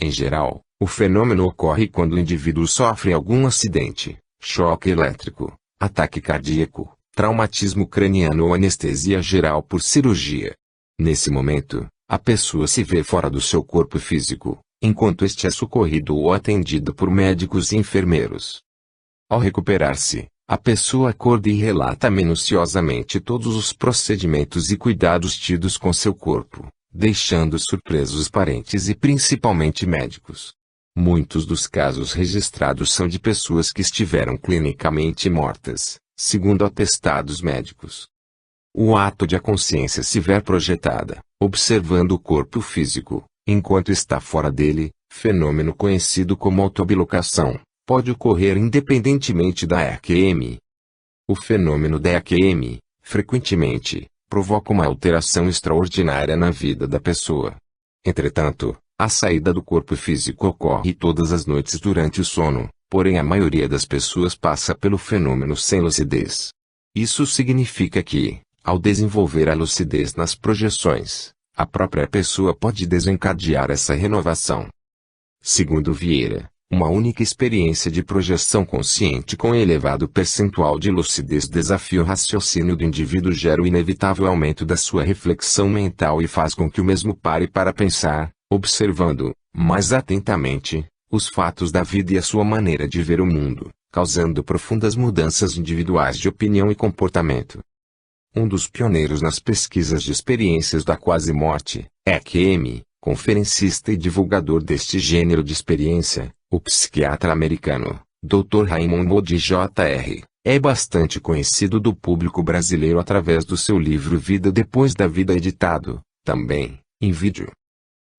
Em geral, o fenômeno ocorre quando o indivíduo sofre algum acidente, choque elétrico, ataque cardíaco, traumatismo craniano ou anestesia geral por cirurgia. Nesse momento, a pessoa se vê fora do seu corpo físico, enquanto este é socorrido ou atendido por médicos e enfermeiros. Ao recuperar-se, a pessoa acorda e relata minuciosamente todos os procedimentos e cuidados tidos com seu corpo, deixando surpresos parentes e principalmente médicos. Muitos dos casos registrados são de pessoas que estiveram clinicamente mortas, segundo atestados médicos. O ato de a consciência se ver projetada, observando o corpo físico, enquanto está fora dele, fenômeno conhecido como autobilocação, pode ocorrer independentemente da EQM. O fenômeno da EQM, frequentemente, provoca uma alteração extraordinária na vida da pessoa. Entretanto, a saída do corpo físico ocorre todas as noites durante o sono, porém a maioria das pessoas passa pelo fenômeno sem lucidez. Isso significa que, ao desenvolver a lucidez nas projeções, a própria pessoa pode desencadear essa renovação. Segundo Vieira, uma única experiência de projeção consciente com elevado percentual de lucidez desafia o raciocínio do indivíduo, gera o inevitável aumento da sua reflexão mental e faz com que o mesmo pare para pensar, observando, mais atentamente, os fatos da vida e a sua maneira de ver o mundo, causando profundas mudanças individuais de opinião e comportamento. Um dos pioneiros nas pesquisas de experiências da quase-morte, EQM, conferencista e divulgador deste gênero de experiência, o psiquiatra americano, Dr. Raymond Moody Jr., é bastante conhecido do público brasileiro através do seu livro Vida Depois da Vida, editado, também, em vídeo.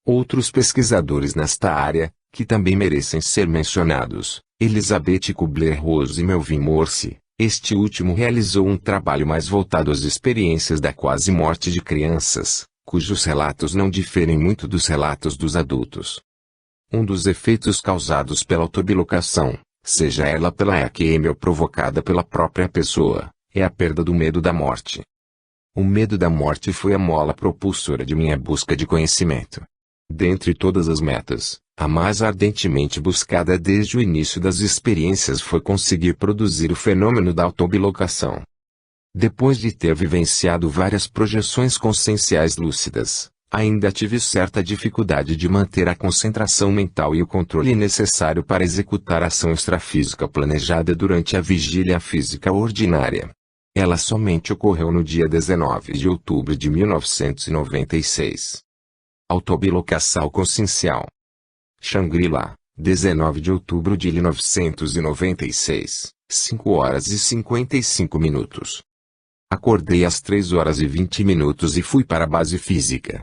Outros pesquisadores nesta área, que também merecem ser mencionados, Elizabeth Kubler-Ross e Melvin Morse. Este último realizou um trabalho mais voltado às experiências da quase-morte de crianças, cujos relatos não diferem muito dos relatos dos adultos. Um dos efeitos causados pela autobilocação, seja ela pela EQM ou provocada pela própria pessoa, é a perda do medo da morte. O medo da morte foi a mola propulsora de minha busca de conhecimento. Dentre todas as metas, a mais ardentemente buscada desde o início das experiências foi conseguir produzir o fenômeno da autobilocação. Depois de ter vivenciado várias projeções conscienciais lúcidas, ainda tive certa dificuldade de manter a concentração mental e o controle necessário para executar a ação extrafísica planejada durante a vigília física ordinária. Ela somente ocorreu no dia 19 de outubro de 1996. Autobilocação consciencial. Shangri-La, 19 de outubro de 1996, 5 horas e 55 minutos. Acordei às 3 horas e 20 minutos e fui para a base física.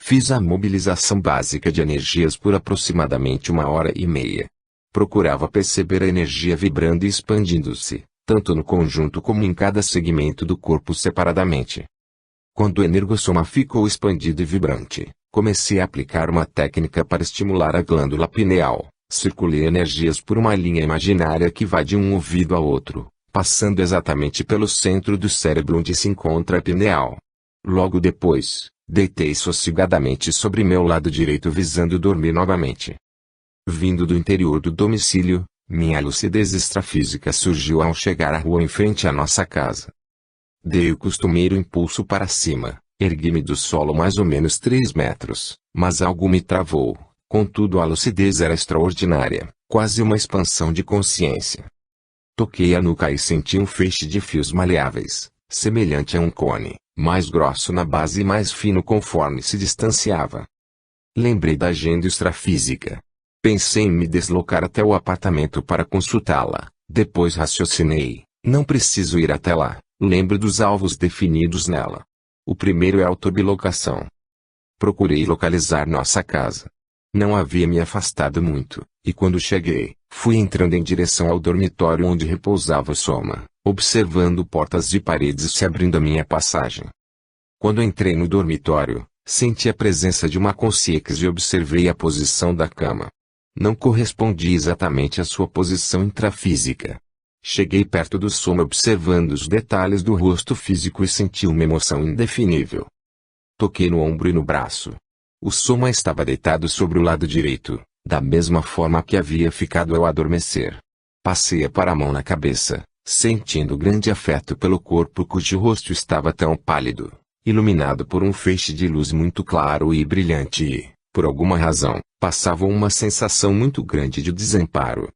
Fiz a mobilização básica de energias por aproximadamente 1h30. Procurava perceber a energia vibrando e expandindo-se, tanto no conjunto como em cada segmento do corpo separadamente. Quando o energossoma ficou expandido e vibrante, comecei a aplicar uma técnica para estimular a glândula pineal. Circulei energias por uma linha imaginária que vai de um ouvido ao outro, passando exatamente pelo centro do cérebro onde se encontra a pineal. Logo depois, deitei sossegadamente sobre meu lado direito visando dormir novamente. Vindo do interior do domicílio, minha lucidez extrafísica surgiu ao chegar à rua em frente à nossa casa. Dei o costumeiro impulso para cima, ergui-me do solo mais ou menos 3 metros, mas algo me travou, contudo a lucidez era extraordinária, quase uma expansão de consciência. Toquei a nuca e senti um feixe de fios maleáveis, semelhante a um cone, mais grosso na base e mais fino conforme se distanciava. Lembrei da agenda extrafísica. Pensei em me deslocar até o apartamento para consultá-la, depois raciocinei, não preciso ir até lá. Lembro dos alvos definidos nela. O primeiro é a autobilocação. Procurei localizar nossa casa. Não havia me afastado muito, e quando cheguei, fui entrando em direção ao dormitório onde repousava Soma, observando portas e paredes se abrindo à minha passagem. Quando entrei no dormitório, senti a presença de uma consciência e observei a posição da cama. Não correspondia exatamente à sua posição intrafísica. Cheguei perto do Soma observando os detalhes do rosto físico e senti uma emoção indefinível. Toquei no ombro e no braço. O Soma estava deitado sobre o lado direito, da mesma forma que havia ficado ao adormecer. Passei para a mão na cabeça, sentindo grande afeto pelo corpo cujo rosto estava tão pálido, iluminado por um feixe de luz muito claro e brilhante e, por alguma razão, passava uma sensação muito grande de desamparo.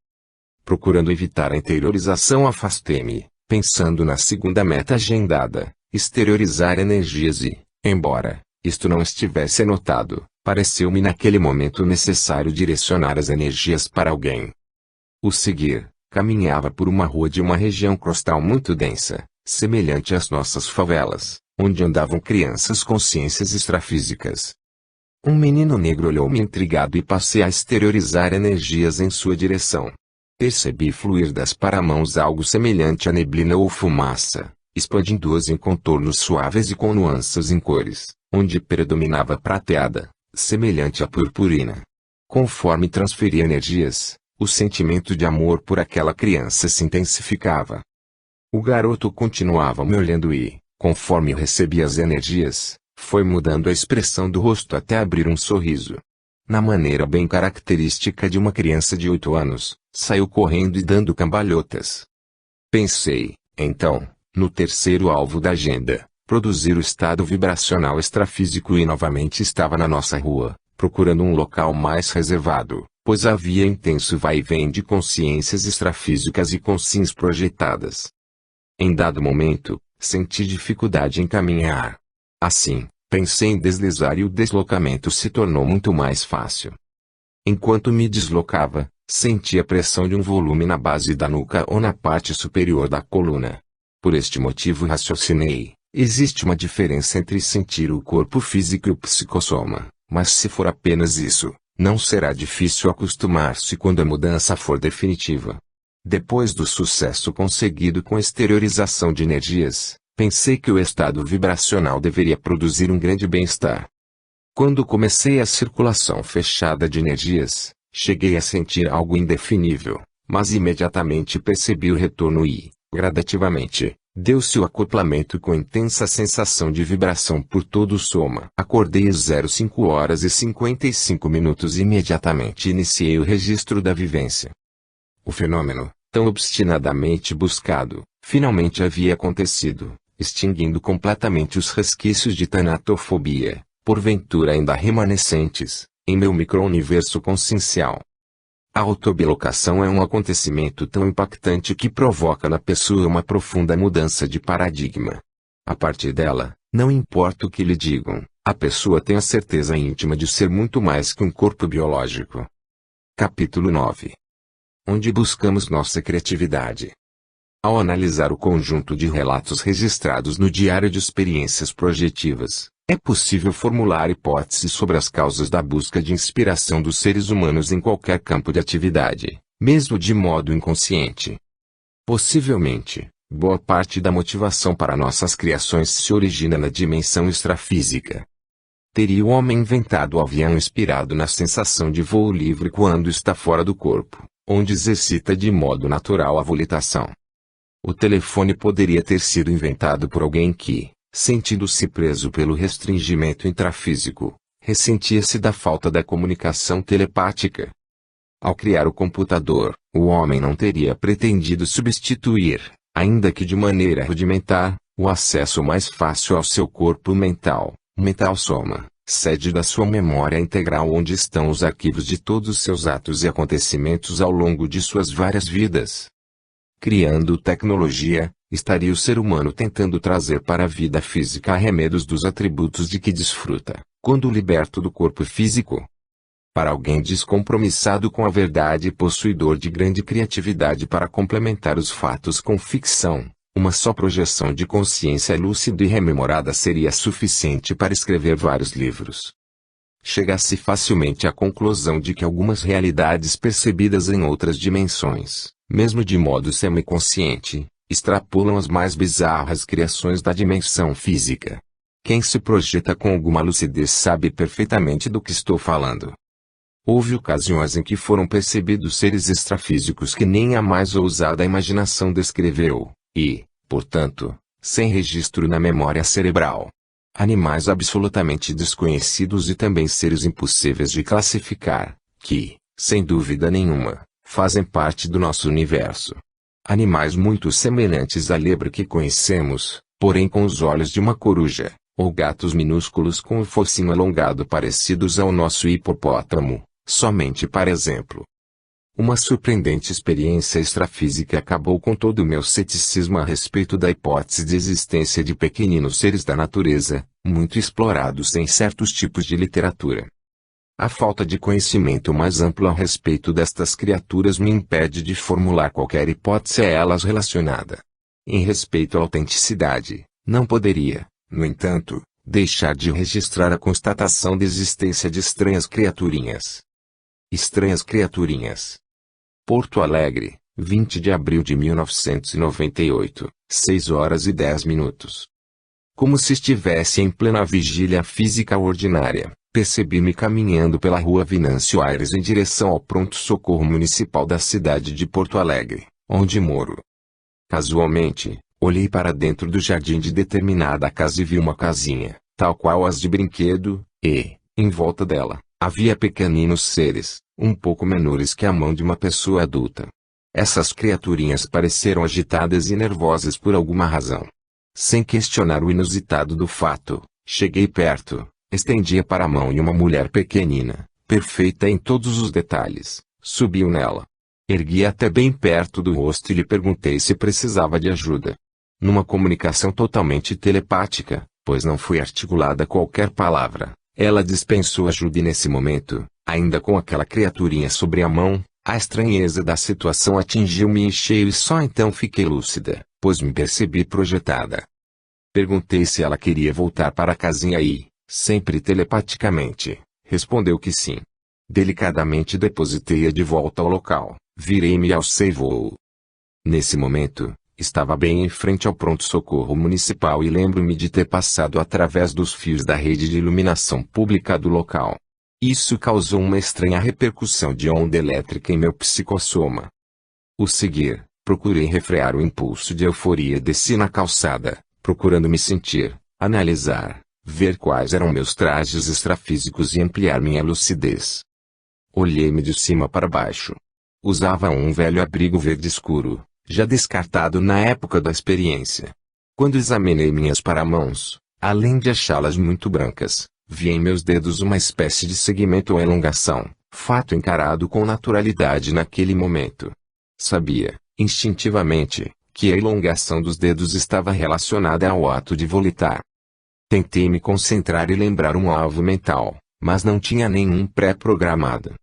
Procurando evitar a interiorização, afastei-me, pensando na segunda meta agendada, exteriorizar energias e, embora isto não estivesse anotado, pareceu-me naquele momento necessário direcionar as energias para alguém. O seguir, caminhava por uma rua de uma região costal muito densa, semelhante às nossas favelas, onde andavam crianças com ciências extrafísicas. Um menino negro olhou-me intrigado e passei a exteriorizar energias em sua direção. Percebi fluir das paramãos algo semelhante a neblina ou fumaça, expandindo-as em contornos suaves e com nuances em cores, onde predominava prateada, semelhante à purpurina. Conforme transferia energias, o sentimento de amor por aquela criança se intensificava. O garoto continuava me olhando e, conforme recebia as energias, foi mudando a expressão do rosto até abrir um sorriso. Na maneira bem característica de uma criança de 8 anos, saiu correndo e dando cambalhotas. Pensei, então, no terceiro alvo da agenda, produzir o estado vibracional extrafísico, e novamente estava na nossa rua, procurando um local mais reservado, pois havia intenso vai-vem de consciências extrafísicas e consciências projetadas. Em dado momento, senti dificuldade em caminhar. Assim, pensei em deslizar e o deslocamento se tornou muito mais fácil. Enquanto me deslocava, senti a pressão de um volume na base da nuca ou na parte superior da coluna. Por este motivo raciocinei, existe uma diferença entre sentir o corpo físico e o psicossoma, mas se for apenas isso, não será difícil acostumar-se quando a mudança for definitiva. Depois do sucesso conseguido com a exteriorização de energias, pensei que o estado vibracional deveria produzir um grande bem-estar. Quando comecei a circulação fechada de energias, cheguei a sentir algo indefinível, mas imediatamente percebi o retorno e, gradativamente, deu-se o acoplamento com intensa sensação de vibração por todo o soma. Acordei às 05h55 e imediatamente iniciei o registro da vivência. O fenômeno, tão obstinadamente buscado, finalmente havia acontecido, extinguindo completamente os resquícios de tanatofobia, porventura ainda remanescentes, em meu micro-universo consciencial. A autobilocação é um acontecimento tão impactante que provoca na pessoa uma profunda mudança de paradigma. A partir dela, não importa o que lhe digam, a pessoa tem a certeza íntima de ser muito mais que um corpo biológico. Capítulo 9. Onde buscamos nossa criatividade. Ao analisar o conjunto de relatos registrados no Diário de Experiências Projetivas, é possível formular hipóteses sobre as causas da busca de inspiração dos seres humanos em qualquer campo de atividade, mesmo de modo inconsciente. Possivelmente, boa parte da motivação para nossas criações se origina na dimensão extrafísica. Teria o homem inventado o avião inspirado na sensação de voo livre quando está fora do corpo, onde exercita de modo natural a volitação. O telefone poderia ter sido inventado por alguém que, sentindo-se preso pelo restringimento intrafísico, ressentia-se da falta da comunicação telepática. Ao criar o computador, o homem não teria pretendido substituir, ainda que de maneira rudimentar, o acesso mais fácil ao seu corpo mental, mental soma, sede da sua memória integral, onde estão os arquivos de todos os seus atos e acontecimentos ao longo de suas várias vidas. Criando tecnologia, estaria o ser humano tentando trazer para a vida física arremedos dos atributos de que desfruta, quando liberto do corpo físico. Para alguém descompromissado com a verdade e possuidor de grande criatividade para complementar os fatos com ficção, uma só projeção de consciência lúcida e rememorada seria suficiente para escrever vários livros. Chega-se facilmente à conclusão de que algumas realidades percebidas em outras dimensões, mesmo de modo semiconsciente, extrapolam as mais bizarras criações da dimensão física. Quem se projeta com alguma lucidez sabe perfeitamente do que estou falando. Houve ocasiões em que foram percebidos seres extrafísicos que nem a mais ousada imaginação descreveu, e, portanto, sem registro na memória cerebral. Animais absolutamente desconhecidos e também seres impossíveis de classificar, que, sem dúvida nenhuma, fazem parte do nosso universo. Animais muito semelhantes à lebre que conhecemos, porém com os olhos de uma coruja, ou gatos minúsculos com o focinho alongado parecidos ao nosso hipopótamo, somente para exemplo. Uma surpreendente experiência extrafísica acabou com todo o meu ceticismo a respeito da hipótese de existência de pequeninos seres da natureza, muito explorados em certos tipos de literatura. A falta de conhecimento mais amplo a respeito destas criaturas me impede de formular qualquer hipótese a elas relacionada. Em respeito à autenticidade, não poderia, no entanto, deixar de registrar a constatação da existência de estranhas criaturinhas. Estranhas criaturinhas. Porto Alegre, 20 de abril de 1998, 6h10. Como se estivesse em plena vigília física ordinária, percebi-me caminhando pela rua Venâncio Aires em direção ao pronto-socorro municipal da cidade de Porto Alegre, onde moro. Casualmente, olhei para dentro do jardim de determinada casa e vi uma casinha, tal qual as de brinquedo, e, em volta dela, havia pequeninos seres, um pouco menores que a mão de uma pessoa adulta. Essas criaturinhas pareceram agitadas e nervosas por alguma razão. Sem questionar o inusitado do fato, cheguei perto, estendi para a mão e uma mulher pequenina, perfeita em todos os detalhes, subiu nela. Ergui até bem perto do rosto e lhe perguntei se precisava de ajuda. Numa comunicação totalmente telepática, pois não foi articulada qualquer palavra, ela dispensou ajuda e nesse momento, ainda com aquela criaturinha sobre a mão, a estranheza da situação atingiu-me em cheio e só então fiquei lúcida, pois me percebi projetada. Perguntei se ela queria voltar para a casinha e, sempre telepaticamente, respondeu que sim. Delicadamente depositei-a de volta ao local, virei-me e alcei voo. Nesse momento, estava bem em frente ao pronto-socorro municipal e lembro-me de ter passado através dos fios da rede de iluminação pública do local. Isso causou uma estranha repercussão de onda elétrica em meu psicossoma. O seguir, procurei refrear o impulso de euforia e desci na calçada, procurando me sentir, analisar, ver quais eram meus trajes extrafísicos e ampliar minha lucidez. Olhei-me de cima para baixo. Usava um velho abrigo verde escuro, já descartado na época da experiência. Quando examinei minhas paramãos, além de achá-las muito brancas, vi em meus dedos uma espécie de segmento ou elongação, fato encarado com naturalidade naquele momento. Sabia, instintivamente, que a elongação dos dedos estava relacionada ao ato de volitar. Tentei me concentrar e lembrar um alvo mental, mas não tinha nenhum pré-programado.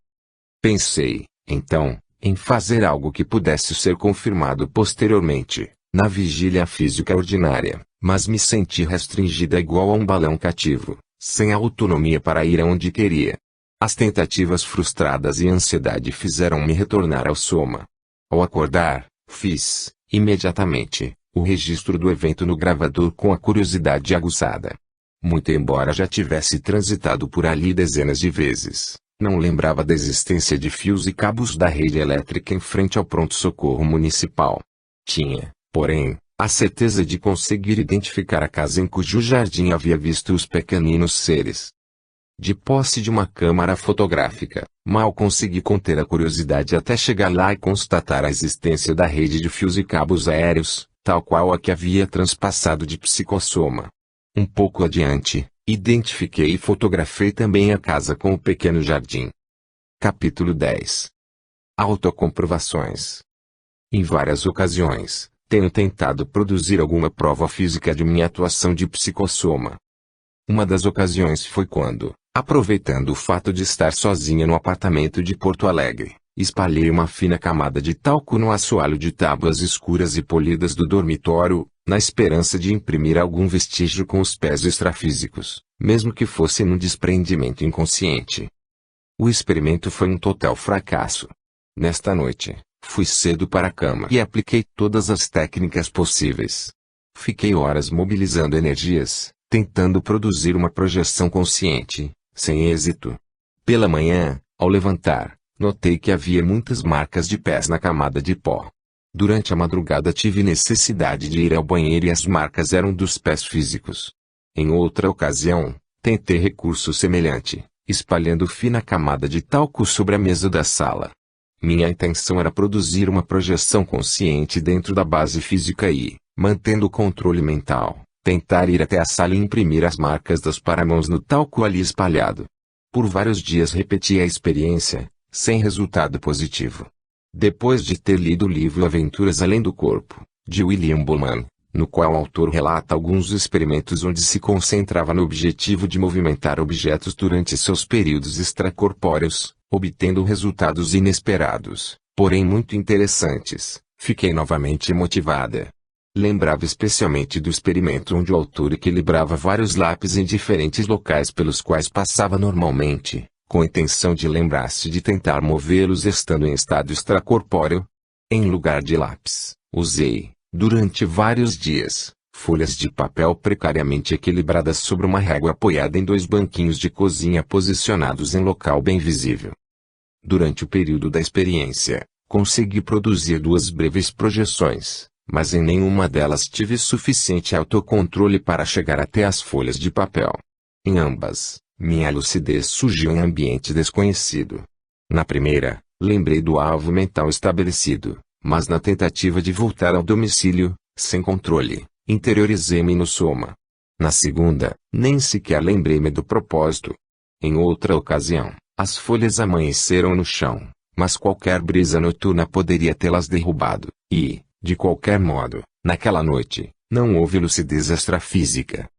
Pensei, então, em fazer algo que pudesse ser confirmado posteriormente, na vigília física ordinária, mas me senti restringida igual a um balão cativo, sem autonomia para ir aonde queria. As tentativas frustradas e a ansiedade fizeram-me retornar ao soma. Ao acordar, fiz, imediatamente, o registro do evento no gravador com a curiosidade aguçada. Muito embora já tivesse transitado por ali dezenas de vezes, não lembrava da existência de fios e cabos da rede elétrica em frente ao pronto-socorro municipal. Tinha, porém, a certeza de conseguir identificar a casa em cujo jardim havia visto os pequeninos seres. De posse de uma câmara fotográfica, mal consegui conter a curiosidade até chegar lá e constatar a existência da rede de fios e cabos aéreos, tal qual a que havia transpassado de psicossoma. Um pouco adiante, identifiquei e fotografei também a casa com o pequeno jardim. Capítulo 10. Autocomprovações. Em várias ocasiões, tenho tentado produzir alguma prova física de minha atuação de psicossoma. Uma das ocasiões foi quando, aproveitando o fato de estar sozinha no apartamento de Porto Alegre, espalhei uma fina camada de talco no assoalho de tábuas escuras e polidas do dormitório, na esperança de imprimir algum vestígio com os pés extrafísicos, mesmo que fosse num desprendimento inconsciente. O experimento foi um total fracasso. Nesta noite, fui cedo para a cama e apliquei todas as técnicas possíveis. Fiquei horas mobilizando energias, tentando produzir uma projeção consciente, sem êxito. Pela manhã, ao levantar, notei que havia muitas marcas de pés na camada de pó. Durante a madrugada tive necessidade de ir ao banheiro e as marcas eram dos pés físicos. Em outra ocasião, tentei recurso semelhante, espalhando fina camada de talco sobre a mesa da sala. Minha intenção era produzir uma projeção consciente dentro da base física e, mantendo o controle mental, tentar ir até a sala e imprimir as marcas das paramãos no talco ali espalhado. Por vários dias repeti a experiência, sem resultado positivo. Depois de ter lido o livro Aventuras Além do Corpo, de William Bowman, no qual o autor relata alguns experimentos onde se concentrava no objetivo de movimentar objetos durante seus períodos extracorpóreos, obtendo resultados inesperados, porém muito interessantes, fiquei novamente motivada. Lembrava especialmente do experimento onde o autor equilibrava vários lápis em diferentes locais pelos quais passava normalmente, com a intenção de lembrar-se de tentar movê-los estando em estado extracorpóreo. Em lugar de lápis, usei, durante vários dias, folhas de papel precariamente equilibradas sobre uma régua apoiada em 2 banquinhos de cozinha posicionados em local bem visível. Durante o período da experiência, consegui produzir 2 breves projeções, mas em nenhuma delas tive suficiente autocontrole para chegar até as folhas de papel. Em ambas, minha lucidez surgiu em ambiente desconhecido. Na primeira, lembrei do alvo mental estabelecido, mas na tentativa de voltar ao domicílio, sem controle, interiorizei-me no soma. Na segunda, nem sequer lembrei-me do propósito. Em outra ocasião, as folhas amanheceram no chão, mas qualquer brisa noturna poderia tê-las derrubado, e, de qualquer modo, naquela noite, não houve lucidez extrafísica.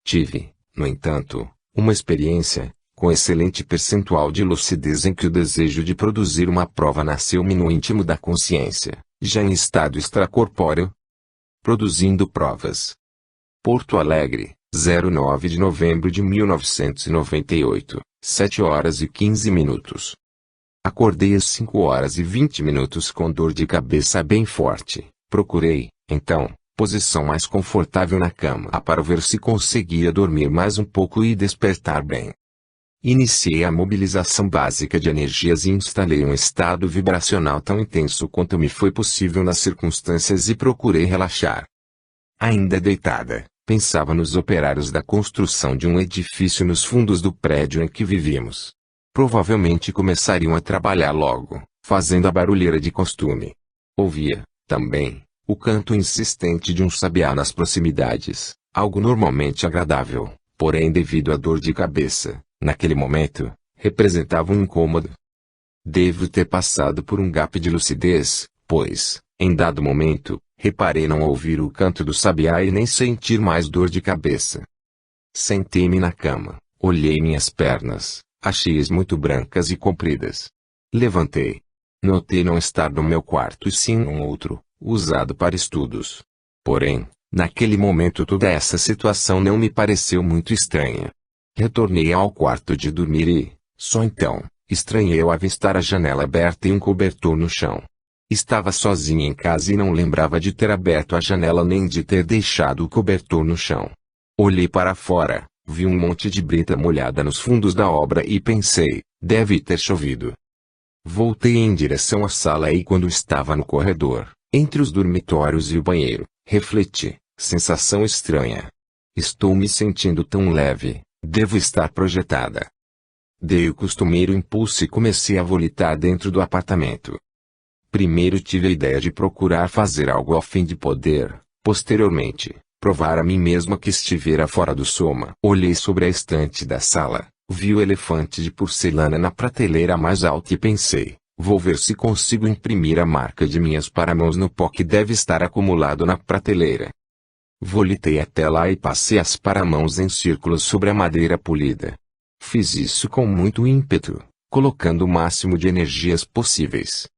Tive, no entanto, uma experiência, com excelente percentual de lucidez em que o desejo de produzir uma prova nasceu-me no íntimo da consciência, já em estado extracorpóreo. Produzindo provas. Porto Alegre, 09 de novembro de 1998, 7h15. Acordei às 5h20 com dor de cabeça bem forte. Procurei, então, posição mais confortável na cama para ver se conseguia dormir mais um pouco e despertar bem. Iniciei a mobilização básica de energias e instalei um estado vibracional tão intenso quanto me foi possível nas circunstâncias e procurei relaxar. Ainda deitada, pensava nos operários da construção de um edifício nos fundos do prédio em que vivíamos. Provavelmente começariam a trabalhar logo, fazendo a barulheira de costume. Ouvia, também, o canto insistente de um sabiá nas proximidades, algo normalmente agradável, porém devido à dor de cabeça, naquele momento, representava um incômodo. Devo ter passado por um gap de lucidez, pois, em dado momento, reparei não ouvir o canto do sabiá e nem sentir mais dor de cabeça. Sentei-me na cama, olhei minhas pernas, achei-as muito brancas e compridas. Levantei. Notei não estar no meu quarto e sim num outro, usado para estudos. Porém, naquele momento toda essa situação não me pareceu muito estranha. Retornei ao quarto de dormir e, só então, estranhei ao avistar a janela aberta e um cobertor no chão. Estava sozinha em casa e não lembrava de ter aberto a janela nem de ter deixado o cobertor no chão. Olhei para fora, vi um monte de brita molhada nos fundos da obra e pensei, deve ter chovido. Voltei em direção à sala e quando estava no corredor, entre os dormitórios e o banheiro, refleti, sensação estranha. Estou me sentindo tão leve, devo estar projetada. Dei o costumeiro impulso e comecei a volitar dentro do apartamento. Primeiro tive a ideia de procurar fazer algo a fim de poder, posteriormente, provar a mim mesma que estivera fora do soma. Olhei sobre a estante da sala, vi o elefante de porcelana na prateleira mais alta e pensei, vou ver se consigo imprimir a marca de minhas paramãos no pó que deve estar acumulado na prateleira. Volitei até lá e passei as paramãos em círculos sobre a madeira polida. Fiz isso com muito ímpeto, colocando o máximo de energias possíveis.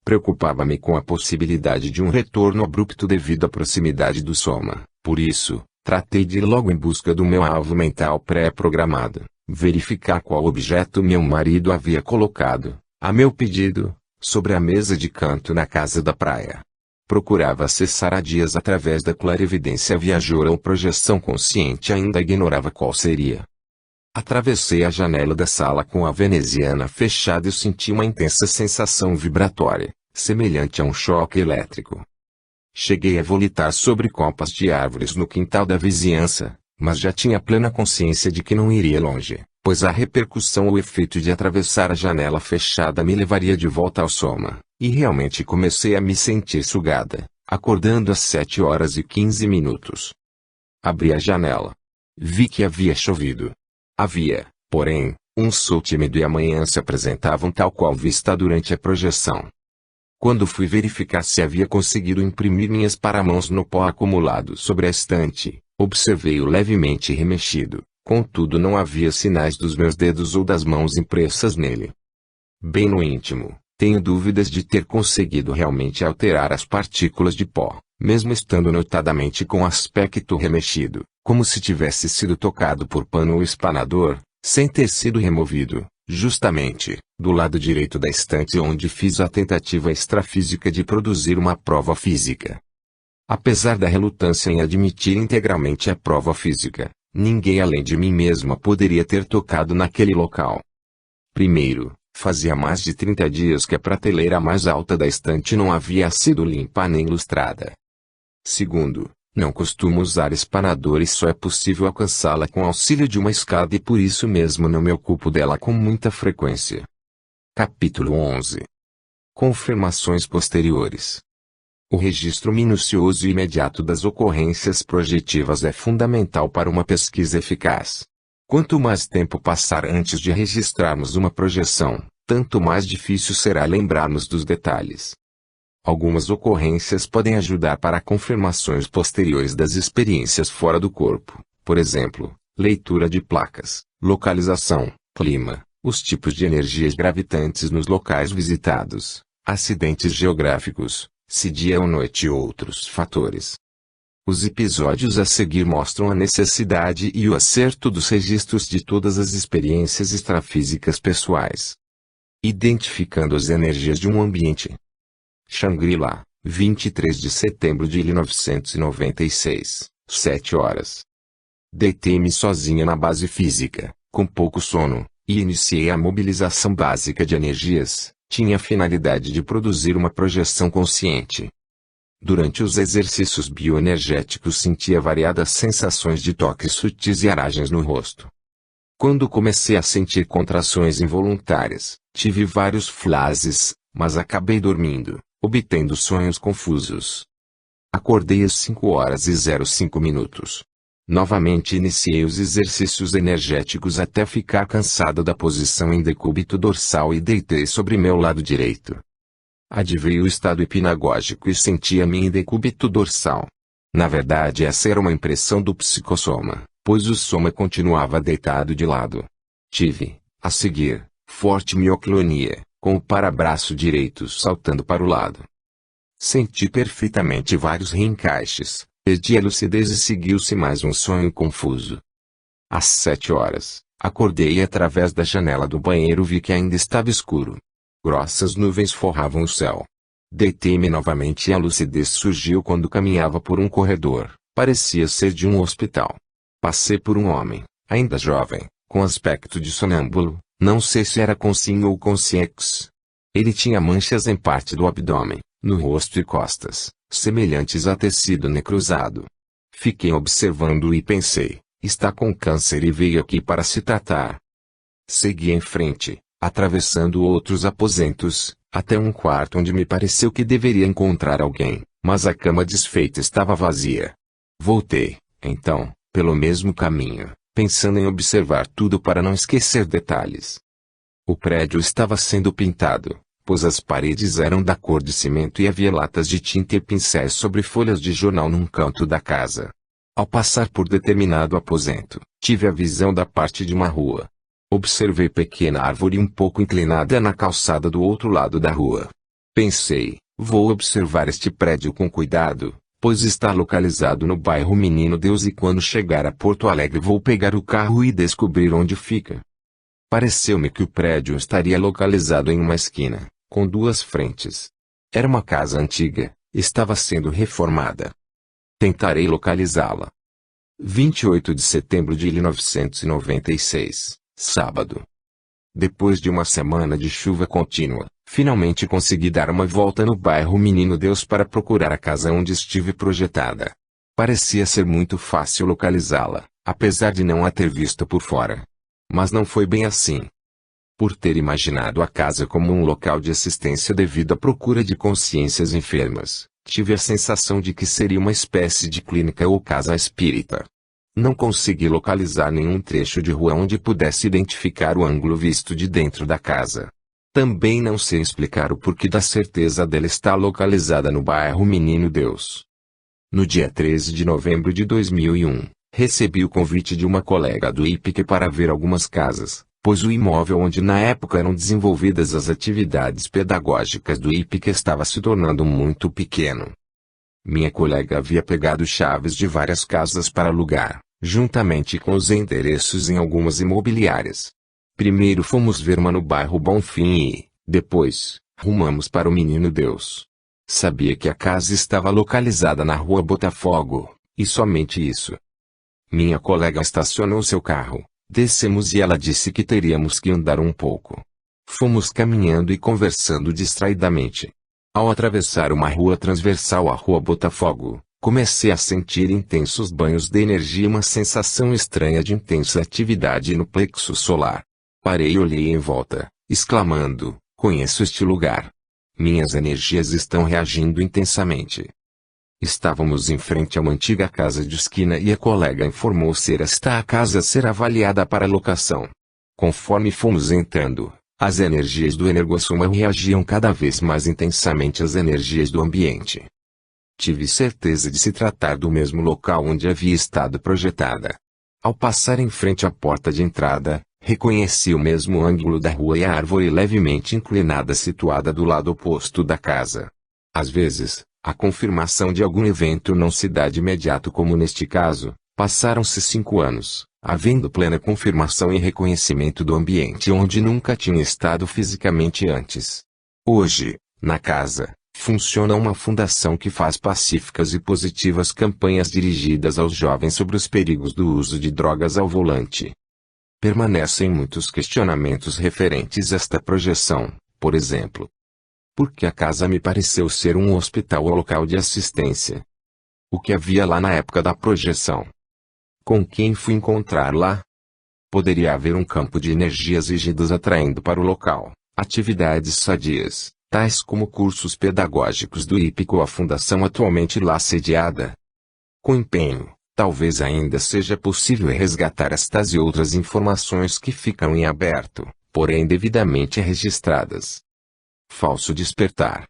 Preocupava-me com a possibilidade de um retorno abrupto devido à proximidade do soma, por isso, tratei de ir logo em busca do meu alvo mental pré-programado, verificar qual objeto meu marido havia colocado, a meu pedido, sobre a mesa de canto na casa da praia. Procurava acessar há dias através da clarividência viajoura ou projeção consciente ainda ignorava qual seria. Atravessei a janela da sala com a veneziana fechada e senti uma intensa sensação vibratória, semelhante a um choque elétrico. Cheguei a volitar sobre copas de árvores no quintal da vizinhança, mas já tinha plena consciência de que não iria longe, pois a repercussão ou efeito de atravessar a janela fechada me levaria de volta ao soma, e realmente comecei a me sentir sugada, acordando às 7h15. Abri a janela. Vi que havia chovido. Havia, porém, um sol tímido e a manhã se apresentavam tal qual vista durante a projeção. Quando fui verificar se havia conseguido imprimir minhas paramãos no pó acumulado sobre a estante, observei-o levemente remexido, contudo não havia sinais dos meus dedos ou das mãos impressas nele. Bem no íntimo, tenho dúvidas de ter conseguido realmente alterar as partículas de pó, mesmo estando notadamente com aspecto remexido, como se tivesse sido tocado por pano ou espanador, sem ter sido removido, justamente, do lado direito da estante onde fiz a tentativa extrafísica de produzir uma prova física. Apesar da relutância em admitir integralmente a prova física, ninguém além de mim mesma poderia ter tocado naquele local. Primeiro, fazia mais de 30 dias que a prateleira mais alta da estante não havia sido limpa nem lustrada. Segundo, não costumo usar espanador e só é possível alcançá-la com auxílio de uma escada e por isso mesmo não me ocupo dela com muita frequência. Capítulo 11. Confirmações posteriores. O registro minucioso e imediato das ocorrências projetivas é fundamental para uma pesquisa eficaz. Quanto mais tempo passar antes de registrarmos uma projeção, tanto mais difícil será lembrarmos dos detalhes. Algumas ocorrências podem ajudar para confirmações posteriores das experiências fora do corpo, por exemplo, leitura de placas, localização, clima, os tipos de energias gravitantes nos locais visitados, acidentes geográficos, se dia ou noite e outros fatores. Os episódios a seguir mostram a necessidade e o acerto dos registros de todas as experiências extrafísicas pessoais. Identificando as energias de um ambiente. Shangri-La, 23 de setembro de 1996, 7h. Deitei-me sozinha na base física, com pouco sono, e iniciei a mobilização básica de energias. Tinha a finalidade de produzir uma projeção consciente. Durante os exercícios bioenergéticos sentia variadas sensações de toques sutis e aragens no rosto. Quando comecei a sentir contrações involuntárias, tive vários flashes, mas acabei dormindo, obtendo sonhos confusos. Acordei às 5h05. Novamente iniciei os exercícios energéticos até ficar cansado da posição em decúbito dorsal e deitei sobre meu lado direito. Adivei o estado hipnagógico e sentia-me em decúbito dorsal. Na verdade essa era uma impressão do psicossoma, pois o soma continuava deitado de lado. Tive, a seguir, forte mioclonia, com o parabraço direito saltando para o lado. Senti perfeitamente vários reencaixes. Perdi a lucidez e seguiu-se mais um sonho confuso. Às 7h, acordei e através da janela do banheiro vi que ainda estava escuro. Grossas nuvens forravam o céu. Deitei-me novamente e a lucidez surgiu quando caminhava por um corredor, parecia ser de um hospital. Passei por um homem, ainda jovem, com aspecto de sonâmbulo, não sei se era consciente ou consciex. Ele tinha manchas em parte do abdômen, no rosto e costas, semelhantes a tecido necrosado. Fiquei observando e pensei, está com câncer e veio aqui para se tratar. Segui em frente, atravessando outros aposentos, até um quarto onde me pareceu que deveria encontrar alguém, mas a cama desfeita estava vazia. Voltei, então, pelo mesmo caminho, pensando em observar tudo para não esquecer detalhes. O prédio estava sendo pintado, pois as paredes eram da cor de cimento e havia latas de tinta e pincéis sobre folhas de jornal num canto da casa. Ao passar por determinado aposento, tive a visão da parte de uma rua. Observei pequena árvore um pouco inclinada na calçada do outro lado da rua. Pensei, vou observar este prédio com cuidado, pois está localizado no bairro Menino Deus e quando chegar a Porto Alegre vou pegar o carro e descobrir onde fica. Pareceu-me que o prédio estaria localizado em uma esquina, com duas frentes. Era uma casa antiga, estava sendo reformada. Tentarei localizá-la. 28 de setembro de 1996, sábado. Depois de uma semana de chuva contínua, finalmente consegui dar uma volta no bairro Menino Deus para procurar a casa onde estive projetada. Parecia ser muito fácil localizá-la, apesar de não a ter visto por fora. Mas não foi bem assim. Por ter imaginado a casa como um local de assistência devido à procura de consciências enfermas, tive a sensação de que seria uma espécie de clínica ou casa espírita. Não consegui localizar nenhum trecho de rua onde pudesse identificar o ângulo visto de dentro da casa. Também não sei explicar o porquê da certeza dela estar localizada no bairro Menino Deus. No dia 13 de novembro de 2001, recebi o convite de uma colega do IPIC para ver algumas casas, pois o imóvel onde na época eram desenvolvidas as atividades pedagógicas do IPIC estava se tornando muito pequeno. Minha colega havia pegado chaves de várias casas para alugar, juntamente com os endereços em algumas imobiliárias. Primeiro fomos ver uma no bairro Bonfim e, depois, rumamos para o Menino Deus. Sabia que a casa estava localizada na rua Botafogo, e somente isso. Minha colega estacionou seu carro, descemos e ela disse que teríamos que andar um pouco. Fomos caminhando e conversando distraidamente. Ao atravessar uma rua transversal à rua Botafogo, comecei a sentir intensos banhos de energia e uma sensação estranha de intensa atividade no plexo solar. Parei e olhei em volta, exclamando, conheço este lugar. Minhas energias estão reagindo intensamente. Estávamos em frente a uma antiga casa de esquina e a colega informou ser esta a casa a ser avaliada para locação. Conforme fomos entrando, as energias do energossoma reagiam cada vez mais intensamente às energias do ambiente. Tive certeza de se tratar do mesmo local onde havia estado projetada. Ao passar em frente à porta de entrada, reconheci o mesmo ângulo da rua e a árvore levemente inclinada situada do lado oposto da casa. Às vezes, a confirmação de algum evento não se dá de imediato como neste caso, passaram-se 5 anos. Havendo plena confirmação e reconhecimento do ambiente onde nunca tinha estado fisicamente antes. Hoje, na casa, funciona uma fundação que faz pacíficas e positivas campanhas dirigidas aos jovens sobre os perigos do uso de drogas ao volante. Permanecem muitos questionamentos referentes a esta projeção, por exemplo. Por que a casa me pareceu ser um hospital ou local de assistência? O que havia lá na época da projeção? Com quem fui encontrar lá? Poderia haver um campo de energias rígidas atraindo para o local, atividades sadias, tais como cursos pedagógicos do IPIC ou a fundação atualmente lá sediada. Com empenho, talvez ainda seja possível resgatar estas e outras informações que ficam em aberto, porém devidamente registradas. Falso despertar.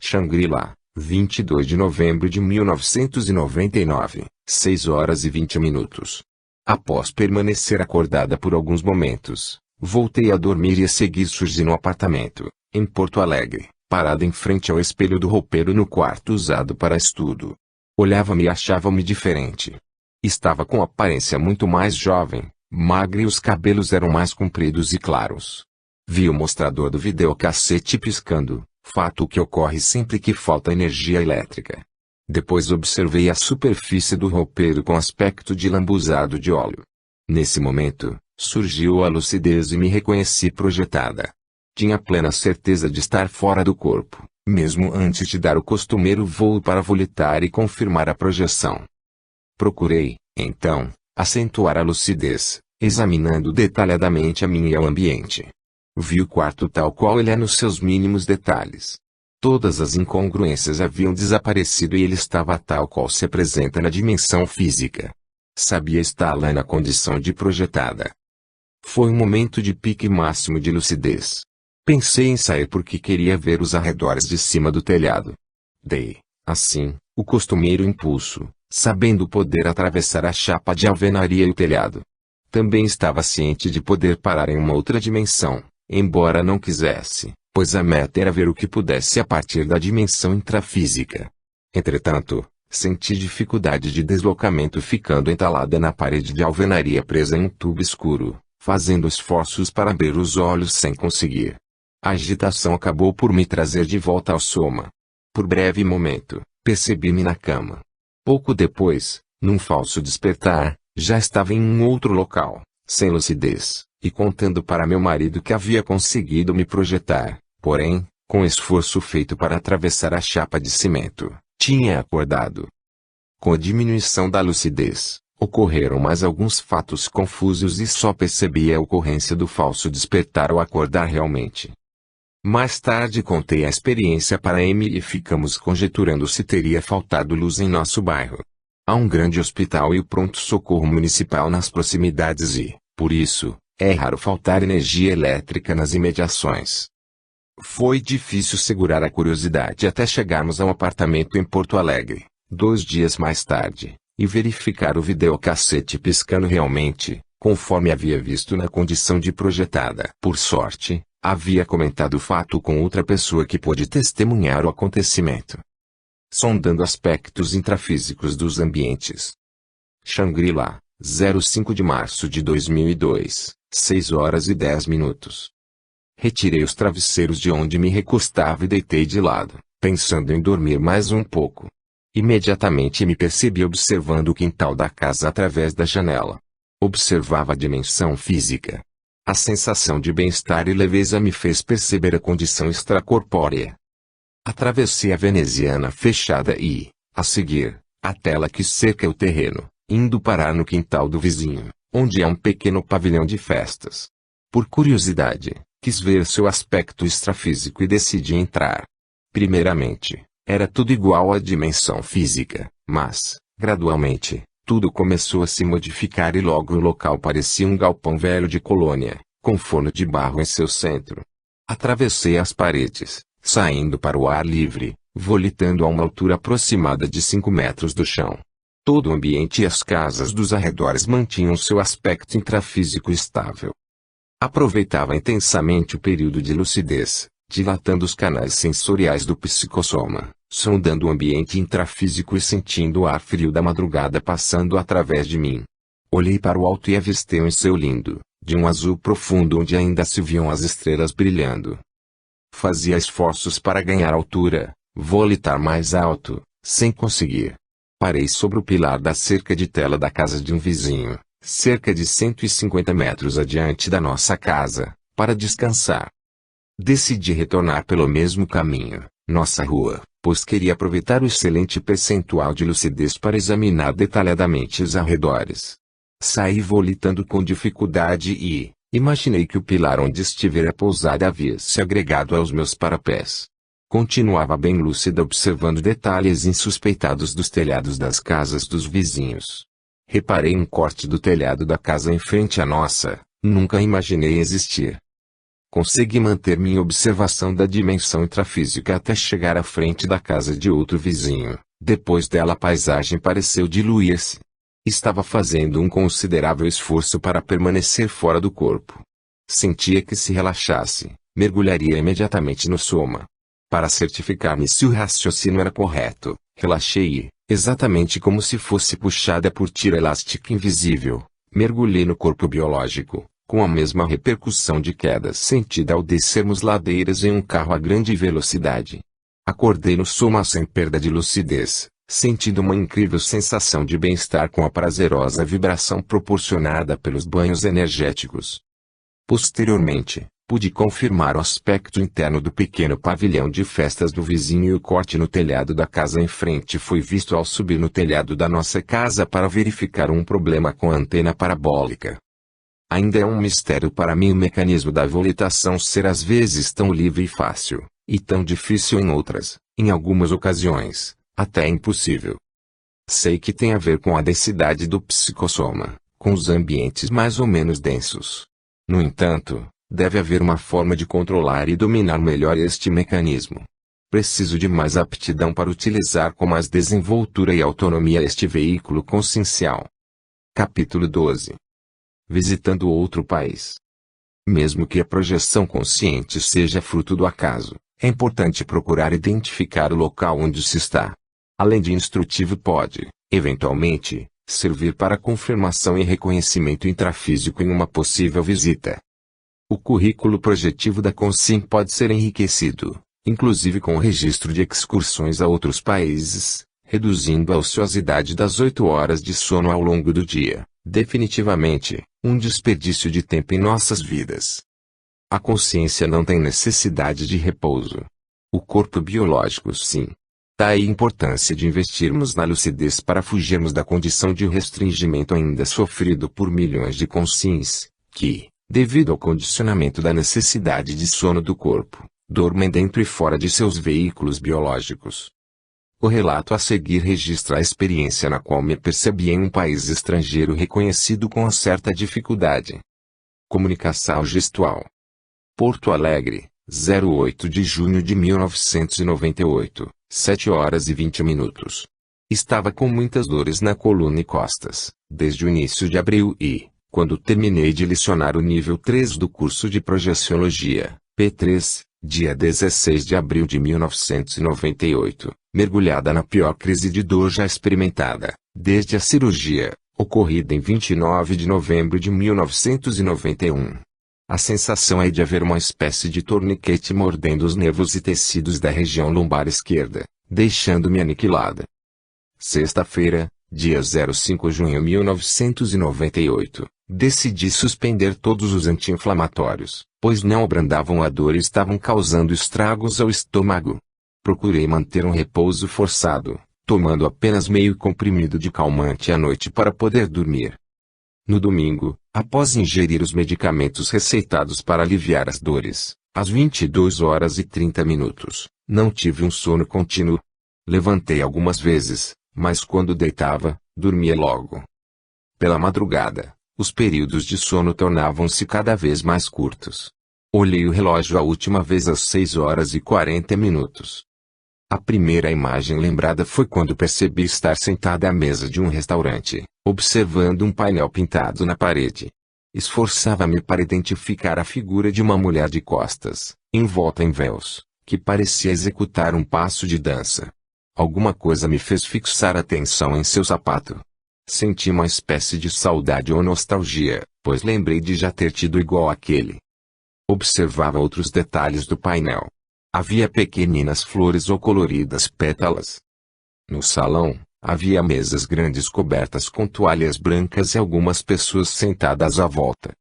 Shangri-La, 22 de novembro de 1999, 6 horas e 20 minutos. Após permanecer acordada por alguns momentos, voltei a dormir e a seguir surgi no apartamento, em Porto Alegre, parada em frente ao espelho do roupeiro no quarto usado para estudo. Olhava-me e achava-me diferente. Estava com aparência muito mais jovem, magra e os cabelos eram mais compridos e claros. Vi o mostrador do videocassete piscando, fato que ocorre sempre que falta energia elétrica. Depois observei a superfície do roupeiro com aspecto de lambuzado de óleo. Nesse momento, surgiu a lucidez e me reconheci projetada. Tinha plena certeza de estar fora do corpo, mesmo antes de dar o costumeiro voo para volitar e confirmar a projeção. Procurei, então, acentuar a lucidez, examinando detalhadamente a mim e ao ambiente. Vi o quarto tal qual ele é nos seus mínimos detalhes. Todas as incongruências haviam desaparecido e ele estava tal qual se apresenta na dimensão física. Sabia estar lá na condição de projetada. Foi um momento de pique máximo de lucidez. Pensei em sair porque queria ver os arredores de cima do telhado. Dei, assim, o costumeiro impulso, sabendo poder atravessar a chapa de alvenaria e o telhado. Também estava ciente de poder parar em uma outra dimensão, embora não quisesse, pois a meta era ver o que pudesse a partir da dimensão intrafísica. Entretanto, senti dificuldade de deslocamento ficando entalada na parede de alvenaria presa em um tubo escuro, fazendo esforços para abrir os olhos sem conseguir. A agitação acabou por me trazer de volta ao soma. Por breve momento, percebi-me na cama. Pouco depois, num falso despertar, já estava em um outro local, sem lucidez, e contando para meu marido que havia conseguido me projetar, porém, com esforço feito para atravessar a chapa de cimento, tinha acordado. Com a diminuição da lucidez, Ocorreram mais alguns fatos confusos e só percebi a ocorrência do falso despertar ao acordar realmente. Mais tarde contei a experiência para Amy e ficamos conjecturando se teria faltado luz em nosso bairro. Há um grande hospital e o pronto-socorro municipal nas proximidades e, por isso, é raro faltar energia elétrica nas imediações. Foi difícil segurar a curiosidade até chegarmos a um apartamento em Porto Alegre, 2 dias mais tarde, e verificar o videocassete piscando realmente, conforme havia visto na condição de projetada. Por sorte, havia comentado o fato com outra pessoa que pôde testemunhar o acontecimento. Sondando aspectos intrafísicos dos ambientes. Shangri-La, 05 de março de 2002, 6h10. Retirei os travesseiros de onde me recostava e deitei de lado, pensando em dormir mais um pouco. Imediatamente me percebi observando o quintal da casa através da janela. Observava a dimensão física. A sensação de bem-estar e leveza me fez perceber a condição extracorpórea. Atravessei a veneziana fechada e, a seguir, a tela que cerca o terreno, indo parar no quintal do vizinho, onde há um pequeno pavilhão de festas. Por curiosidade, quis ver seu aspecto extrafísico e decidi entrar. Primeiramente, era tudo igual à dimensão física, mas, gradualmente, tudo começou a se modificar e logo o local parecia um galpão velho de colônia, com forno de barro em seu centro. Atravessei as paredes, saindo para o ar livre, volitando a uma altura aproximada de 5 metros do chão. Todo o ambiente e as casas dos arredores mantinham seu aspecto intrafísico estável. Aproveitava intensamente o período de lucidez, dilatando os canais sensoriais do psicossoma, sondando o ambiente intrafísico e sentindo o ar frio da madrugada passando através de mim. Olhei para o alto e avistei um céu lindo, de um azul profundo onde ainda se viam as estrelas brilhando. Fazia esforços para ganhar altura, volitar mais alto, sem conseguir. Parei sobre o pilar da cerca de tela da casa de um vizinho, cerca de 150 metros adiante da nossa casa, para descansar. Decidi retornar pelo mesmo caminho, nossa rua, pois queria aproveitar o excelente percentual de lucidez para examinar detalhadamente os arredores. Saí volitando com dificuldade e, imaginei que o pilar onde estivera pousada havia se agregado aos meus parapés. Continuava bem lúcida observando detalhes insuspeitados dos telhados das casas dos vizinhos. Reparei um corte do telhado da casa em frente à nossa, nunca imaginei existir. Consegui manter minha observação da dimensão intrafísica até chegar à frente da casa de outro vizinho. Depois dela a paisagem pareceu diluir-se. Estava fazendo um considerável esforço para permanecer fora do corpo. Sentia que se relaxasse, mergulharia imediatamente no soma. Para certificar-me se o raciocínio era correto, relaxei e, exatamente como se fosse puxada por tira elástica invisível, mergulhei no corpo biológico, com a mesma repercussão de queda sentida ao descermos ladeiras em um carro a grande velocidade. Acordei no soma sem perda de lucidez, sentindo uma incrível sensação de bem-estar com a prazerosa vibração proporcionada pelos banhos energéticos. Posteriormente, pude confirmar o aspecto interno do pequeno pavilhão de festas do vizinho e o corte no telhado da casa em frente foi visto ao subir no telhado da nossa casa para verificar um problema com a antena parabólica. Ainda é um mistério para mim o mecanismo da volitação ser às vezes tão livre e fácil, e tão difícil em outras, em algumas ocasiões, até impossível. Sei que tem a ver com a densidade do psicossoma, com os ambientes mais ou menos densos. No entanto, deve haver uma forma de controlar e dominar melhor este mecanismo. Preciso de mais aptidão para utilizar com mais desenvoltura e autonomia este veículo consciencial. Capítulo 12. Visitando outro país. Mesmo que a projeção consciente seja fruto do acaso, é importante procurar identificar o local onde se está. Além de instrutivo pode, eventualmente, servir para confirmação e reconhecimento intrafísico em uma possível visita. O currículo projetivo da Consciem pode ser enriquecido, inclusive com o registro de excursões a outros países, reduzindo a ociosidade das 8 horas de sono ao longo do dia, definitivamente, um desperdício de tempo em nossas vidas. A consciência não tem necessidade de repouso. O corpo biológico sim. Daí a importância de investirmos na lucidez para fugirmos da condição de restringimento ainda sofrido por milhões de consciências, que, devido ao condicionamento da necessidade de sono do corpo, dormem dentro e fora de seus veículos biológicos. O relato a seguir registra a experiência na qual me percebi em um país estrangeiro reconhecido com certa dificuldade. Comunicação gestual. Porto Alegre, 08 de junho de 1998, 7 horas e 20 minutos. Estava com muitas dores na coluna e costas, desde o início de abril e, quando terminei de licionar o nível 3 do curso de Projeciologia, P3, dia 16 de abril de 1998, mergulhada na pior crise de dor já experimentada, desde a cirurgia, ocorrida em 29 de novembro de 1991. A sensação é de haver uma espécie de torniquete mordendo os nervos e tecidos da região lombar esquerda, deixando-me aniquilada. Sexta-feira, dia 05 de junho de 1998, decidi suspender todos os anti-inflamatórios, pois não abrandavam a dor e estavam causando estragos ao estômago. Procurei manter um repouso forçado, tomando apenas meio comprimido de calmante à noite para poder dormir. No domingo, após ingerir os medicamentos receitados para aliviar as dores, às 22 horas e 30 minutos, não tive um sono contínuo. Levantei algumas vezes, mas quando deitava, dormia logo. Pela madrugada, os períodos de sono tornavam-se cada vez mais curtos. Olhei o relógio a última vez às 6 horas e 40 minutos. A primeira imagem lembrada foi quando percebi estar sentada à mesa de um restaurante, observando um painel pintado na parede. Esforçava-me para identificar a figura de uma mulher de costas, envolta em véus, que parecia executar um passo de dança. Alguma coisa me fez fixar a atenção em seu sapato. Senti uma espécie de saudade ou nostalgia, pois lembrei de já ter tido igual àquele. Observava outros detalhes do painel. Havia pequeninas flores ou coloridas pétalas. No salão, havia mesas grandes cobertas com toalhas brancas e algumas pessoas sentadas à volta.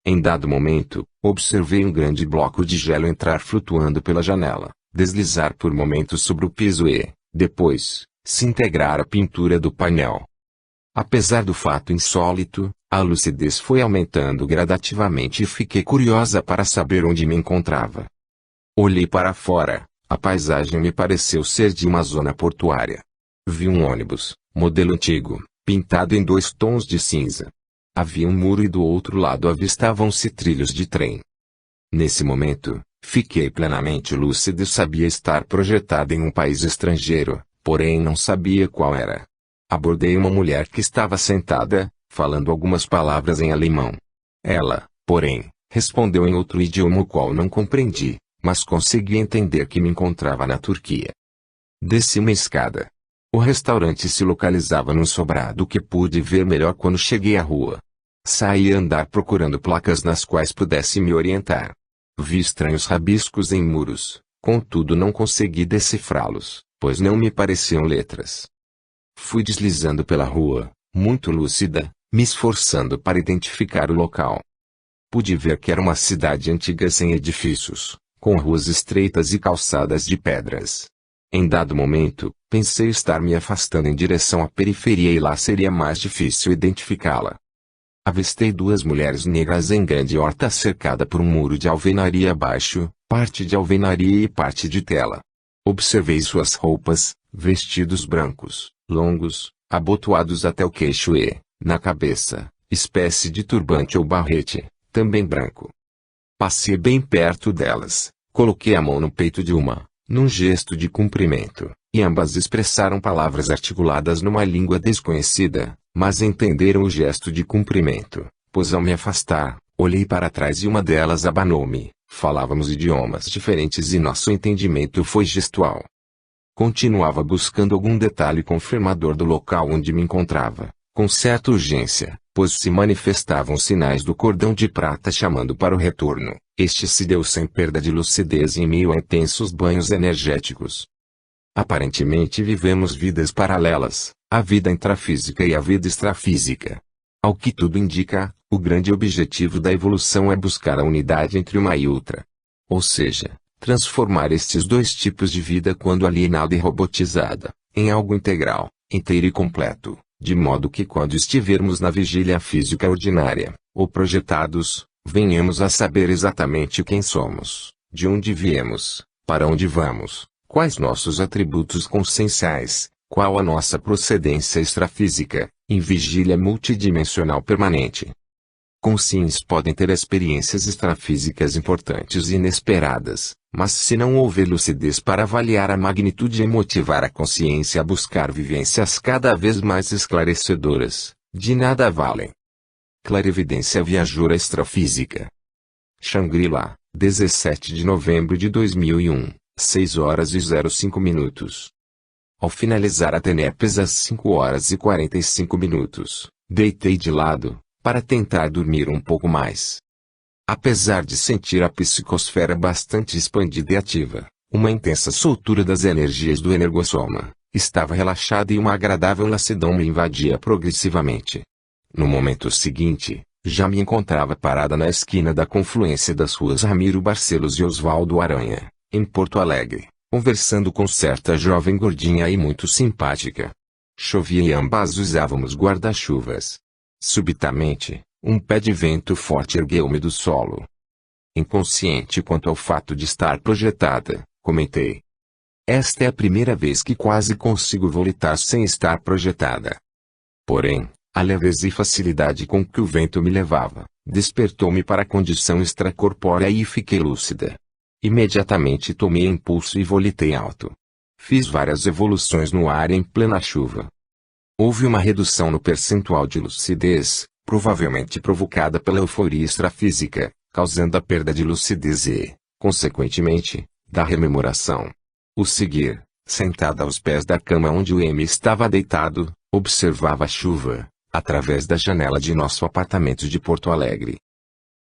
Em dado momento, observei um grande bloco de gelo entrar flutuando pela janela, deslizar por momentos sobre o piso e, depois, se integrar à pintura do painel. Apesar do fato insólito, a lucidez foi aumentando gradativamente e fiquei curiosa para saber onde me encontrava. Olhei para fora, a paisagem me pareceu ser de uma zona portuária. Vi um ônibus, modelo antigo, pintado em 2 tons de cinza. Havia um muro e do outro lado avistavam-se trilhos de trem. Nesse momento, fiquei plenamente lúcido e sabia estar projetada em um país estrangeiro, porém não sabia qual era. Abordei uma mulher que estava sentada, falando algumas palavras em alemão. Ela, porém, respondeu em outro idioma o qual não compreendi, mas consegui entender que me encontrava na Turquia. Desci uma escada. O restaurante se localizava num sobrado que pude ver melhor quando cheguei à rua. Saí a andar procurando placas nas quais pudesse me orientar. Vi estranhos rabiscos em muros, contudo não consegui decifrá-los, pois não me pareciam letras. Fui deslizando pela rua, muito lúcida, me esforçando para identificar o local. Pude ver que era uma cidade antiga sem edifícios, com ruas estreitas e calçadas de pedras. Em dado momento, pensei estar me afastando em direção à periferia e lá seria mais difícil identificá-la. Avistei 2 mulheres negras em grande horta cercada por um muro de alvenaria abaixo, parte de alvenaria e parte de tela. Observei suas roupas, vestidos brancos, longos, abotoados até o queixo e, na cabeça, espécie de turbante ou barrete, também branco. Passei bem perto delas, coloquei a mão no peito de uma, num gesto de cumprimento, e ambas expressaram palavras articuladas numa língua desconhecida, mas entenderam o gesto de cumprimento, pois ao me afastar, olhei para trás e uma delas abanou-me. Falávamos idiomas diferentes e nosso entendimento foi gestual. Continuava buscando algum detalhe confirmador do local onde me encontrava, com certa urgência, pois se manifestavam sinais do cordão de prata chamando para o retorno. Este se deu sem perda de lucidez em meio a intensos banhos energéticos. Aparentemente vivemos vidas paralelas, a vida intrafísica e a vida extrafísica. Ao que tudo indica, o grande objetivo da evolução é buscar a unidade entre uma e outra. Ou seja, transformar estes dois tipos de vida quando alienada e robotizada, em algo integral, inteiro e completo, de modo que quando estivermos na vigília física ordinária, ou projetados, venhamos a saber exatamente quem somos, de onde viemos, para onde vamos, quais nossos atributos conscienciais, qual a nossa procedência extrafísica, em vigília multidimensional permanente. Conscientes podem ter experiências extrafísicas importantes e inesperadas, mas se não houver lucidez para avaliar a magnitude e motivar a consciência a buscar vivências cada vez mais esclarecedoras, de nada valem. Clarividência viajoura extrafísica. Shangri-La, 17 de novembro de 2001, 6 horas e 05 minutos. Ao finalizar a TENEPES às 5 horas e 45 minutos, deitei de lado, para tentar dormir um pouco mais. Apesar de sentir a psicosfera bastante expandida e ativa, uma intensa soltura das energias do energossoma, estava relaxada e uma agradável lassidão me invadia progressivamente. No momento seguinte, já me encontrava parada na esquina da confluência das ruas Ramiro Barcelos e Oswaldo Aranha, em Porto Alegre, conversando com certa jovem gordinha e muito simpática. Chovia e ambas usávamos guarda-chuvas. Subitamente, um pé de vento forte ergueu-me do solo. Inconsciente quanto ao fato de estar projetada, comentei. Esta é a primeira vez que quase consigo volitar sem estar projetada. Porém, a leveza e facilidade com que o vento me levava, despertou-me para a condição extracorpórea e fiquei lúcida. Imediatamente tomei impulso e volitei alto. Fiz várias evoluções no ar em plena chuva. Houve uma redução no percentual de lucidez, provavelmente provocada pela euforia extrafísica, causando a perda de lucidez e, consequentemente, da rememoração. O seguir, sentada aos pés da cama onde o M estava deitado, observava a chuva, através da janela de nosso apartamento de Porto Alegre.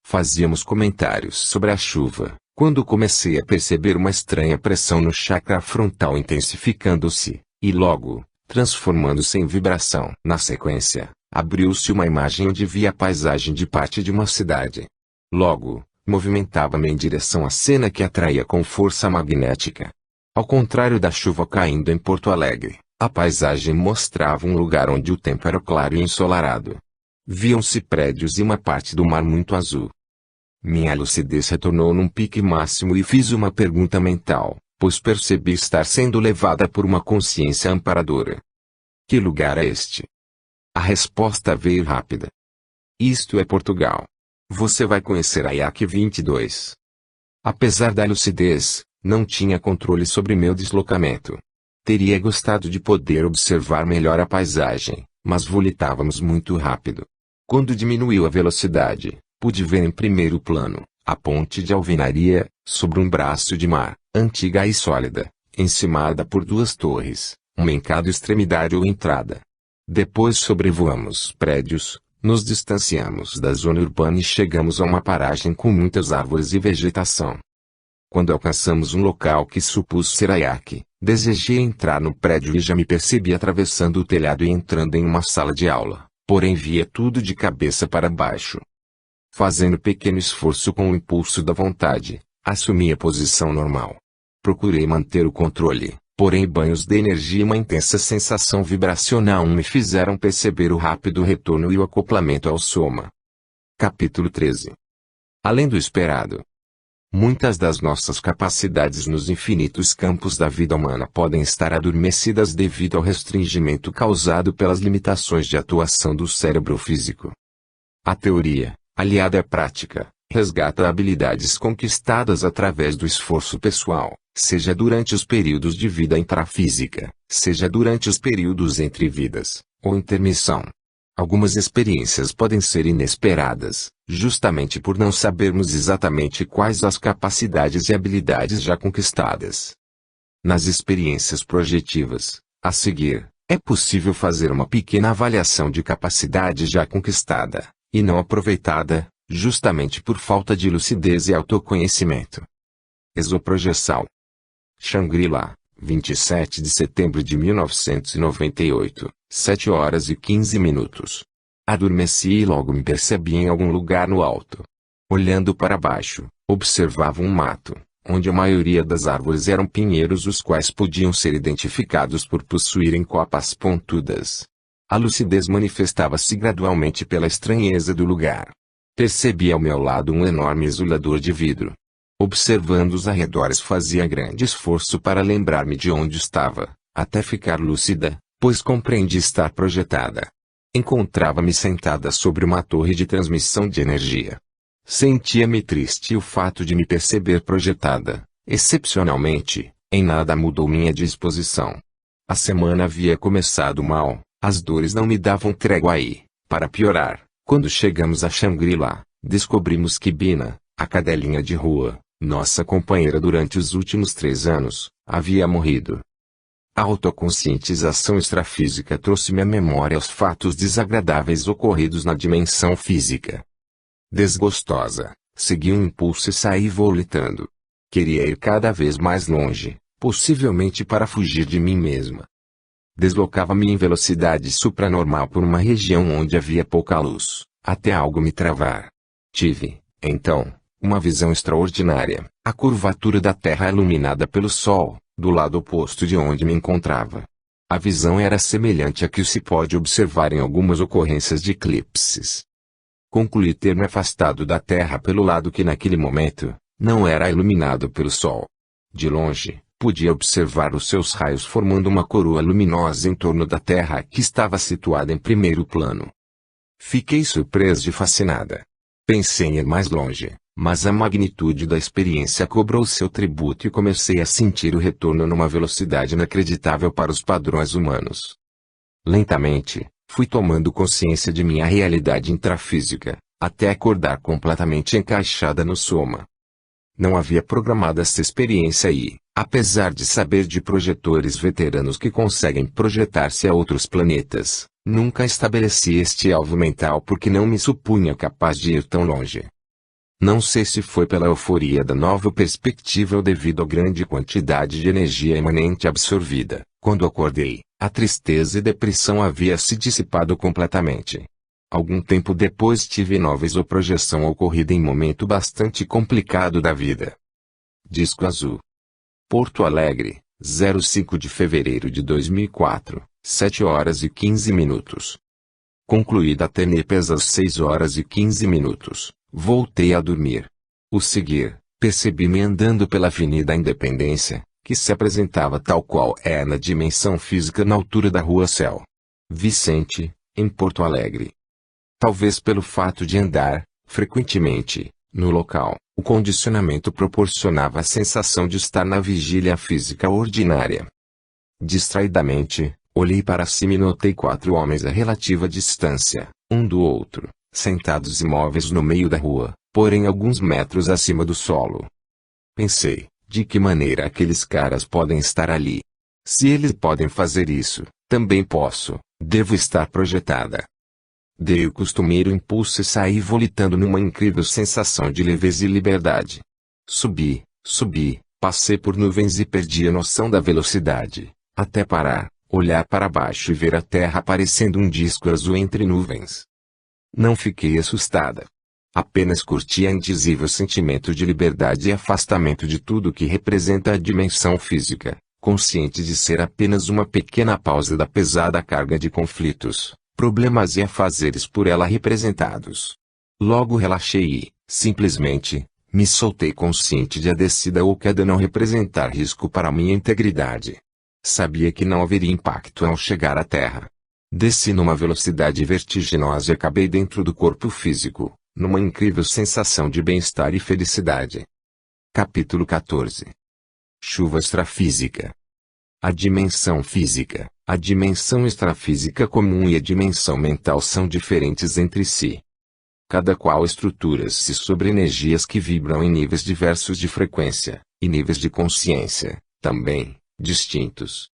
Fazíamos comentários sobre a chuva, quando comecei a perceber uma estranha pressão no chakra frontal intensificando-se, e logo, transformando-se em vibração. Na sequência, abriu-se uma imagem onde via a paisagem de parte de uma cidade. Logo, movimentava-me em direção à cena que atraía com força magnética. Ao contrário da chuva caindo em Porto Alegre, a paisagem mostrava um lugar onde o tempo era claro e ensolarado. Viam-se prédios e uma parte do mar muito azul. Minha lucidez retornou num pique máximo e fiz uma pergunta mental, pois percebi estar sendo levada por uma consciência amparadora. Que lugar é este? A resposta veio rápida. Isto é Portugal. Você vai conhecer a IAC 22. Apesar da lucidez, não tinha controle sobre meu deslocamento. Teria gostado de poder observar melhor a paisagem, mas volitávamos muito rápido. Quando diminuiu a velocidade, pude ver em primeiro plano, a ponte de alvenaria, sobre um braço de mar, antiga e sólida, encimada por duas torres, uma em cada extremidade ou entrada. Depois sobrevoamos prédios, nos distanciamos da zona urbana e chegamos a uma paragem com muitas árvores e vegetação. Quando alcançamos um local que supus ser a IAC, desejei entrar no prédio e já me percebi atravessando o telhado e entrando em uma sala de aula, porém via tudo de cabeça para baixo. Fazendo pequeno esforço com o impulso da vontade, assumi a posição normal. Procurei manter o controle, porém banhos de energia e uma intensa sensação vibracional me fizeram perceber o rápido retorno e o acoplamento ao soma. Capítulo 13. Além do esperado. Muitas das nossas capacidades nos infinitos campos da vida humana podem estar adormecidas devido ao restringimento causado pelas limitações de atuação do cérebro físico. A teoria, aliada à prática, resgata habilidades conquistadas através do esforço pessoal, seja durante os períodos de vida intrafísica, seja durante os períodos entre vidas, ou intermissão. Algumas experiências podem ser inesperadas, justamente por não sabermos exatamente quais as capacidades e habilidades já conquistadas. Nas experiências projetivas, a seguir, é possível fazer uma pequena avaliação de capacidade já conquistada, e não aproveitada, justamente por falta de lucidez e autoconhecimento. Exoprojeção. Shangri-La, 27 de setembro de 1998, 7 horas e 15 minutos. Adormeci e logo me percebi em algum lugar no alto. Olhando para baixo, observava um mato, onde a maioria das árvores eram pinheiros, os quais podiam ser identificados por possuírem copas pontudas. A lucidez manifestava-se gradualmente pela estranheza do lugar. Percebi ao meu lado um enorme isolador de vidro. Observando os arredores, fazia grande esforço para lembrar-me de onde estava, até ficar lúcida, pois compreendi estar projetada. Encontrava-me sentada sobre uma torre de transmissão de energia. Sentia-me triste e o fato de me perceber projetada, excepcionalmente, em nada mudou minha disposição. A semana havia começado mal, as dores não me davam trégua e, para piorar, quando chegamos a Shangri-La, descobrimos que Bina, a cadelinha de rua, nossa companheira durante os últimos 3 anos, havia morrido. A autoconscientização extrafísica trouxe-me à memória os fatos desagradáveis ocorridos na dimensão física. Desgostosa, segui um impulso e saí volitando. Queria ir cada vez mais longe, possivelmente para fugir de mim mesma. Deslocava-me em velocidade supranormal por uma região onde havia pouca luz, até algo me travar. Tive, então, uma visão extraordinária. A curvatura da Terra iluminada pelo Sol, do lado oposto de onde me encontrava. A visão era semelhante à que se pode observar em algumas ocorrências de eclipses. Concluí ter me afastado da Terra pelo lado que naquele momento, não era iluminado pelo Sol. De longe, podia observar os seus raios formando uma coroa luminosa em torno da Terra que estava situada em primeiro plano. Fiquei surpresa e fascinada. Pensei em ir mais longe, mas a magnitude da experiência cobrou seu tributo e comecei a sentir o retorno numa velocidade inacreditável para os padrões humanos. Lentamente, fui tomando consciência de minha realidade intrafísica, até acordar completamente encaixada no soma. Não havia programado essa experiência e, apesar de saber de projetores veteranos que conseguem projetar-se a outros planetas, nunca estabeleci este alvo mental porque não me supunha capaz de ir tão longe. Não sei se foi pela euforia da nova perspectiva ou devido à grande quantidade de energia imanente absorvida. Quando acordei, a tristeza e depressão havia se dissipado completamente. Algum tempo depois tive nova exoprojeção ocorrida em momento bastante complicado da vida. Disco azul. Porto Alegre, 05 de fevereiro de 2004, 7 horas e 15 minutos. Concluída a TENEPES às 6 horas e 15 minutos, voltei a dormir. O seguir, percebi-me andando pela Avenida Independência, que se apresentava tal qual é na dimensão física na altura da Rua Céu Vicente, em Porto Alegre. Talvez pelo fato de andar, frequentemente, no local, o condicionamento proporcionava a sensação de estar na vigília física ordinária. Distraidamente, olhei para cima e notei 4 homens a relativa distância, um do outro, sentados imóveis no meio da rua, porém alguns metros acima do solo. Pensei, de que maneira aqueles caras podem estar ali? Se eles podem fazer isso, também posso, devo estar projetada. Dei o costumeiro impulso e saí volitando numa incrível sensação de leveza e liberdade. Subi, passei por nuvens e perdi a noção da velocidade, até parar, olhar para baixo e ver a Terra parecendo um disco azul entre nuvens. Não fiquei assustada. Apenas curti a indizível sentimento de liberdade e afastamento de tudo que representa a dimensão física, consciente de ser apenas uma pequena pausa da pesada carga de conflitos, problemas e afazeres por ela representados. Logo relaxei e, simplesmente, me soltei consciente de a descida ou queda não representar risco para minha integridade. Sabia que não haveria impacto ao chegar à Terra. Desci numa velocidade vertiginosa e acabei dentro do corpo físico, numa incrível sensação de bem-estar e felicidade. Capítulo 14. Chuva extrafísica. A dimensão física, a dimensão extrafísica comum e a dimensão mental são diferentes entre si. Cada qual estrutura-se sobre energias que vibram em níveis diversos de frequência, e níveis de consciência, também, distintos.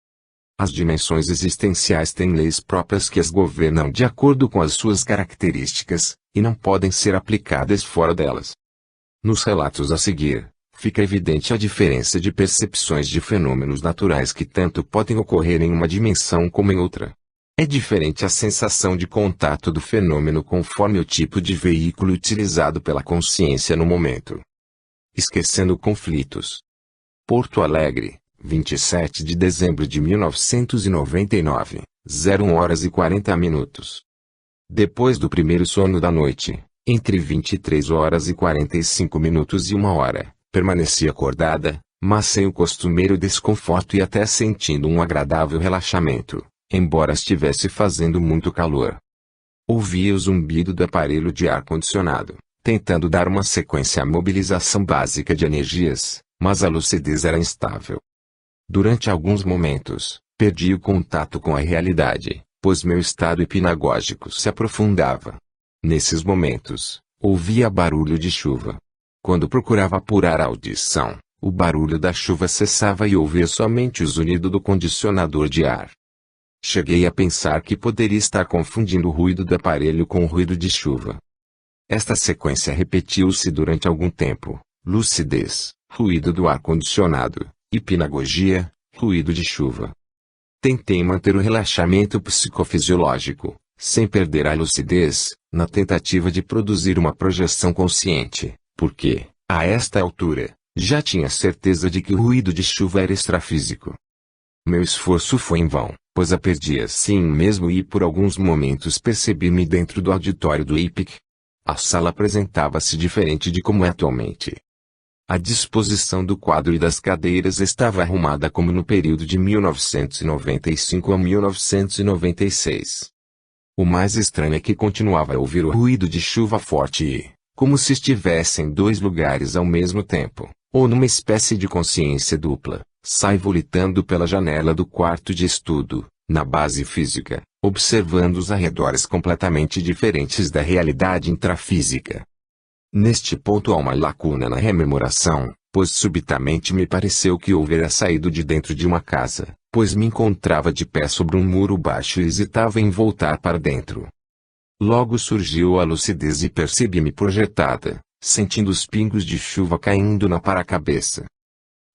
As dimensões existenciais têm leis próprias que as governam de acordo com as suas características, e não podem ser aplicadas fora delas. Nos relatos a seguir, fica evidente a diferença de percepções de fenômenos naturais que tanto podem ocorrer em uma dimensão como em outra. É diferente a sensação de contato do fenômeno conforme o tipo de veículo utilizado pela consciência no momento. esquecendo conflitos. Porto Alegre, 27 de dezembro de 1999, 01h40. Depois do primeiro sono da noite, entre 23h45 e 1h, permaneci acordada, mas sem o costumeiro desconforto e até sentindo um agradável relaxamento, embora estivesse fazendo muito calor. Ouvia o zumbido do aparelho de ar-condicionado, tentando dar uma sequência à mobilização básica de energias, mas a lucidez era instável. Durante alguns momentos, perdi o contato com a realidade, pois meu estado hipnagógico se aprofundava. Nesses momentos, ouvia barulho de chuva. Quando procurava apurar a audição, o barulho da chuva cessava e ouvia somente o zunido do condicionador de ar. Cheguei a pensar que poderia estar confundindo o ruído do aparelho com o ruído de chuva. Esta sequência repetiu-se durante algum tempo: lucidez, ruído do ar-condicionado, hipnagogia, ruído de chuva. Tentei manter o relaxamento psicofisiológico, sem perder a lucidez, na tentativa de produzir uma projeção consciente, porque, a esta altura, já tinha certeza de que o ruído de chuva era extrafísico. Meu esforço foi em vão, pois a perdi assim mesmo e por alguns momentos percebi-me dentro do auditório do IPIC. A sala apresentava-se diferente de como é atualmente. A disposição do quadro e das cadeiras estava arrumada como no período de 1995 a 1996. O mais estranho é que continuava a ouvir o ruído de chuva forte e, como se estivesse em dois lugares ao mesmo tempo, ou numa espécie de consciência dupla, sai volitando pela janela do quarto de estudo, na base física, observando os arredores completamente diferentes da realidade intrafísica. Neste ponto há uma lacuna na rememoração, pois subitamente me pareceu que houvera saído de dentro de uma casa, pois me encontrava de pé sobre um muro baixo e hesitava em voltar para dentro. Logo surgiu a lucidez e percebi-me projetada, sentindo os pingos de chuva caindo na paracabeça.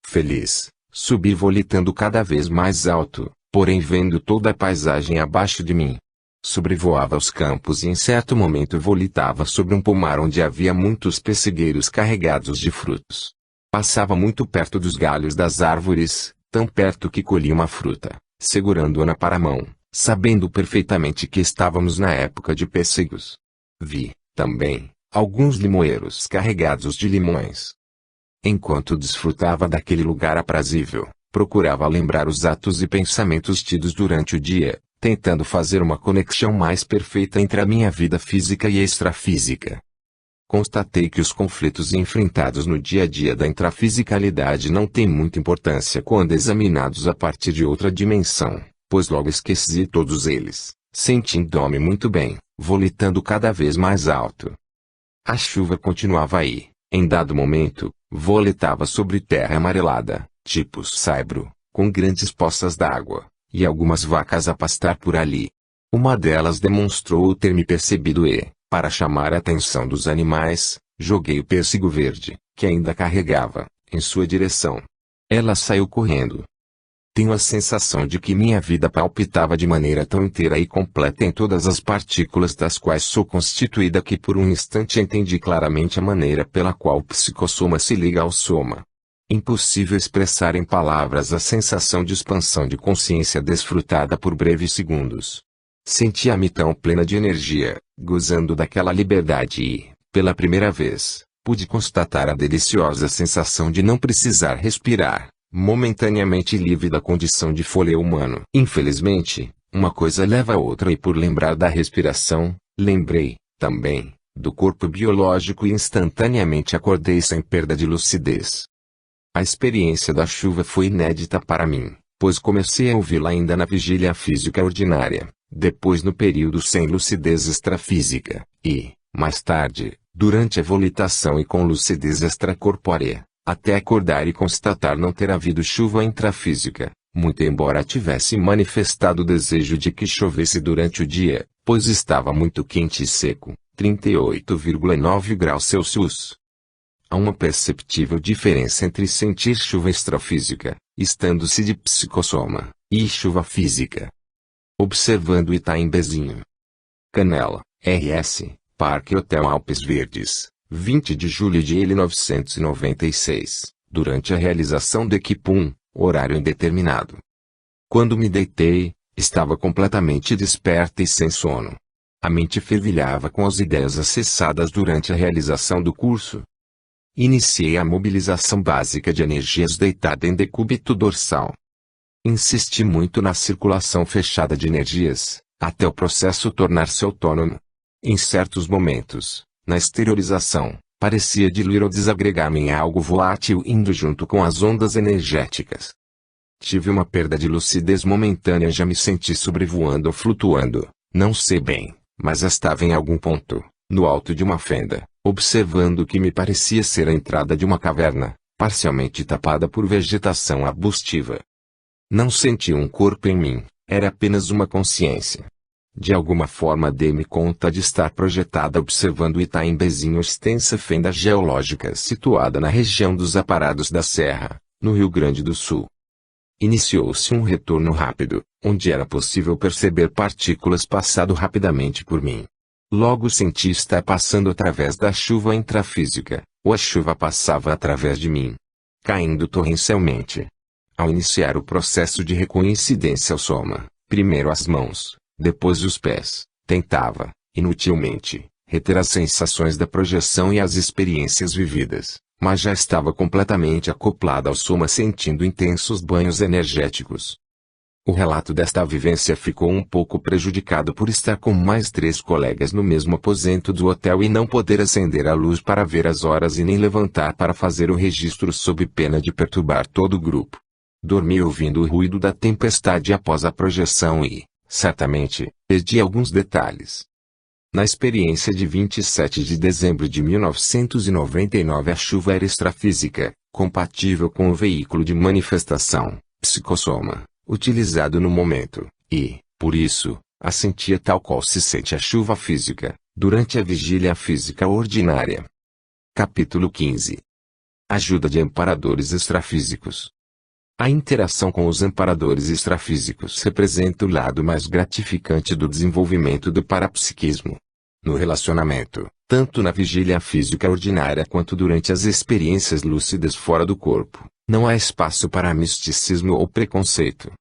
Feliz, subi volitando cada vez mais alto, porém vendo toda a paisagem abaixo de mim. Sobrevoava os campos e em certo momento volitava sobre um pomar onde havia muitos pessegueiros carregados de frutos. Passava muito perto dos galhos das árvores, tão perto que colhi uma fruta, segurando-a para a mão, sabendo perfeitamente que estávamos na época de pêssegos. Vi, também, alguns limoeiros carregados de limões. Enquanto desfrutava daquele lugar aprazível, procurava lembrar os atos e pensamentos tidos durante o dia, tentando fazer uma conexão mais perfeita entre a minha vida física e extrafísica. Constatei que os conflitos enfrentados no dia a dia da intrafisicalidade não têm muita importância quando examinados a partir de outra dimensão, pois logo esqueci todos eles, sentindo-me muito bem, volitando cada vez mais alto. A chuva continuava aí, em dado momento, volitava sobre terra amarelada, tipo saibro, com grandes poças d'água, e algumas vacas a pastar por ali. Uma delas demonstrou ter me percebido e, para chamar a atenção dos animais, joguei o pêssego verde, que ainda carregava, em sua direção. Ela saiu correndo. Tenho a sensação de que minha vida palpitava de maneira tão inteira e completa em todas as partículas das quais sou constituída que por um instante entendi claramente a maneira pela qual o psicossoma se liga ao soma. Impossível expressar em palavras a sensação de expansão de consciência desfrutada por breves segundos. Sentia-me tão plena de energia, gozando daquela liberdade e, pela primeira vez, pude constatar a deliciosa sensação de não precisar respirar, momentaneamente livre da condição de fôlego humano. Infelizmente, uma coisa leva a outra e por lembrar da respiração, lembrei, também, do corpo biológico e instantaneamente acordei sem perda de lucidez. A experiência da chuva foi inédita para mim, pois comecei a ouvi-la ainda na vigília física ordinária, depois no período sem lucidez extrafísica, e, mais tarde, durante a volitação e com lucidez extracorpórea, até acordar e constatar não ter havido chuva intrafísica, muito embora tivesse manifestado o desejo de que chovesse durante o dia, pois estava muito quente e seco, 38,9 graus Celsius. Há uma perceptível diferença entre sentir chuva extrafísica, estando-se de psicossoma, e chuva física. Observando o Itaimbezinho. Canela, RS, Parque Hotel Alpes Verdes, 20 de julho de 1996, durante a realização do Equipe 1, horário indeterminado. Quando me deitei, estava completamente desperta e sem sono. A mente fervilhava com as ideias acessadas durante a realização do curso. Iniciei a mobilização básica de energias deitada em decúbito dorsal. Insisti muito na circulação fechada de energias, até o processo tornar-se autônomo. Em certos momentos, na exteriorização, parecia diluir ou desagregar-me em algo volátil indo junto com as ondas energéticas. Tive uma perda de lucidez momentânea e já me senti sobrevoando ou flutuando, não sei bem, mas estava em algum ponto, no alto de uma fenda, observando o que me parecia ser a entrada de uma caverna, parcialmente tapada por vegetação arbustiva. Não senti um corpo em mim, era apenas uma consciência. De alguma forma dei-me conta de estar projetada observando Itaimbezinho, extensa fenda geológica situada na região dos Aparados da Serra, no Rio Grande do Sul. Iniciou-se um retorno rápido, onde era possível perceber partículas passando rapidamente por mim. Logo senti estar passando através da chuva intrafísica, ou a chuva passava através de mim, caindo torrencialmente. Ao iniciar o processo de recoincidência ao soma, primeiro as mãos, depois os pés, tentava, inutilmente, reter as sensações da projeção e as experiências vividas, mas já estava completamente acoplada ao soma, sentindo intensos banhos energéticos. O relato desta vivência ficou um pouco prejudicado por estar com mais 3 colegas no mesmo aposento do hotel e não poder acender a luz para ver as horas e nem levantar para fazer o registro sob pena de perturbar todo o grupo. Dormi ouvindo o ruído da tempestade após a projeção e, certamente, perdi alguns detalhes. Na experiência de 27 de dezembro de 1999, a chuva era extrafísica, compatível com o veículo de manifestação, psicossoma, utilizado no momento, e, por isso, a sentia tal qual se sente a chuva física, durante a vigília física ordinária. Capítulo 15. Ajuda de amparadores extrafísicos. A interação com os amparadores extrafísicos representa o lado mais gratificante do desenvolvimento do parapsiquismo. No relacionamento, tanto na vigília física ordinária quanto durante as experiências lúcidas fora do corpo, não há espaço para misticismo ou preconceito.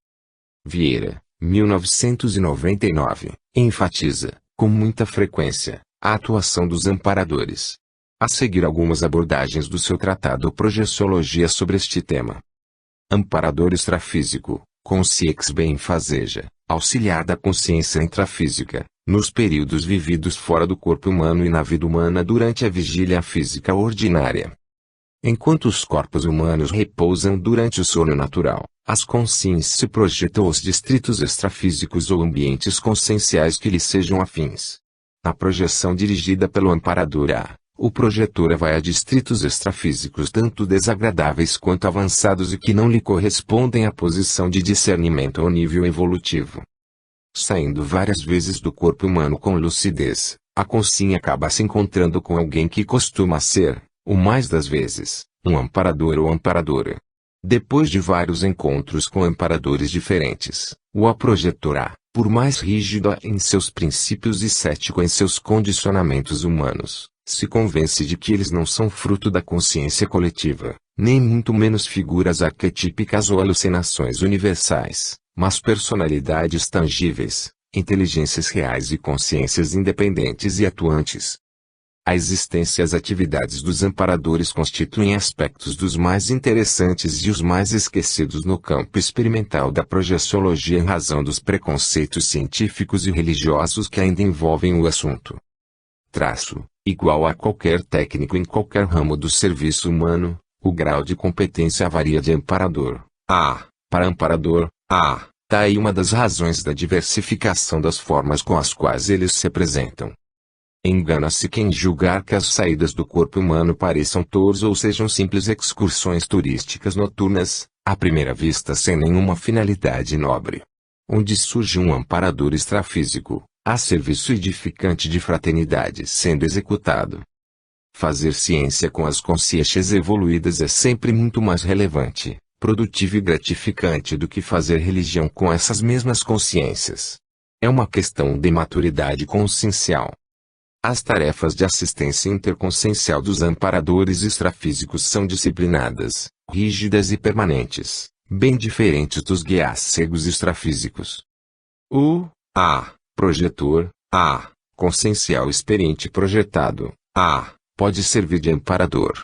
Vieira, 1999, enfatiza, com muita frequência, a atuação dos amparadores. A seguir algumas abordagens do seu tratado Projeciologia sobre este tema. Amparador extrafísico, consciex benfazeja, auxiliar da consciência intrafísica, nos períodos vividos fora do corpo humano e na vida humana durante a vigília física ordinária. Enquanto os corpos humanos repousam durante o sono natural, as consciências se projetam aos distritos extrafísicos ou ambientes conscienciais que lhes sejam afins. Na projeção dirigida pelo amparador A, o projetor vai a distritos extrafísicos tanto desagradáveis quanto avançados e que não lhe correspondem à posição de discernimento ou nível evolutivo. Saindo várias vezes do corpo humano com lucidez, a consciência acaba se encontrando com alguém que costuma ser, o mais das vezes, um amparador ou amparadora. Depois de vários encontros com amparadores diferentes, o projetor A, por mais rígido em seus princípios e cético em seus condicionamentos humanos, se convence de que eles não são fruto da consciência coletiva, nem muito menos figuras arquetípicas ou alucinações universais, mas personalidades tangíveis, inteligências reais e consciências independentes e atuantes. A existência e as atividades dos amparadores constituem aspectos dos mais interessantes e os mais esquecidos no campo experimental da projeciologia em razão dos preconceitos científicos e religiosos que ainda envolvem o assunto. Traço, igual a qualquer técnico em qualquer ramo do serviço humano, o grau de competência varia de amparador A para amparador A. Tá aí uma das razões da diversificação das formas com as quais eles se apresentam. Engana-se quem julgar que as saídas do corpo humano pareçam tours ou sejam simples excursões turísticas noturnas, à primeira vista sem nenhuma finalidade nobre. Onde surge um amparador extrafísico, há serviço edificante de fraternidade sendo executado. Fazer ciência com as consciências evoluídas é sempre muito mais relevante, produtivo e gratificante do que fazer religião com essas mesmas consciências. É uma questão de maturidade consciencial. As tarefas de assistência interconsciencial dos amparadores extrafísicos são disciplinadas, rígidas e permanentes, bem diferentes dos guias cegos extrafísicos. O projetor, consciencial experiente projetado, pode servir de amparador,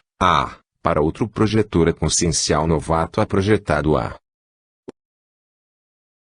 para outro projetor consciencial novato projetado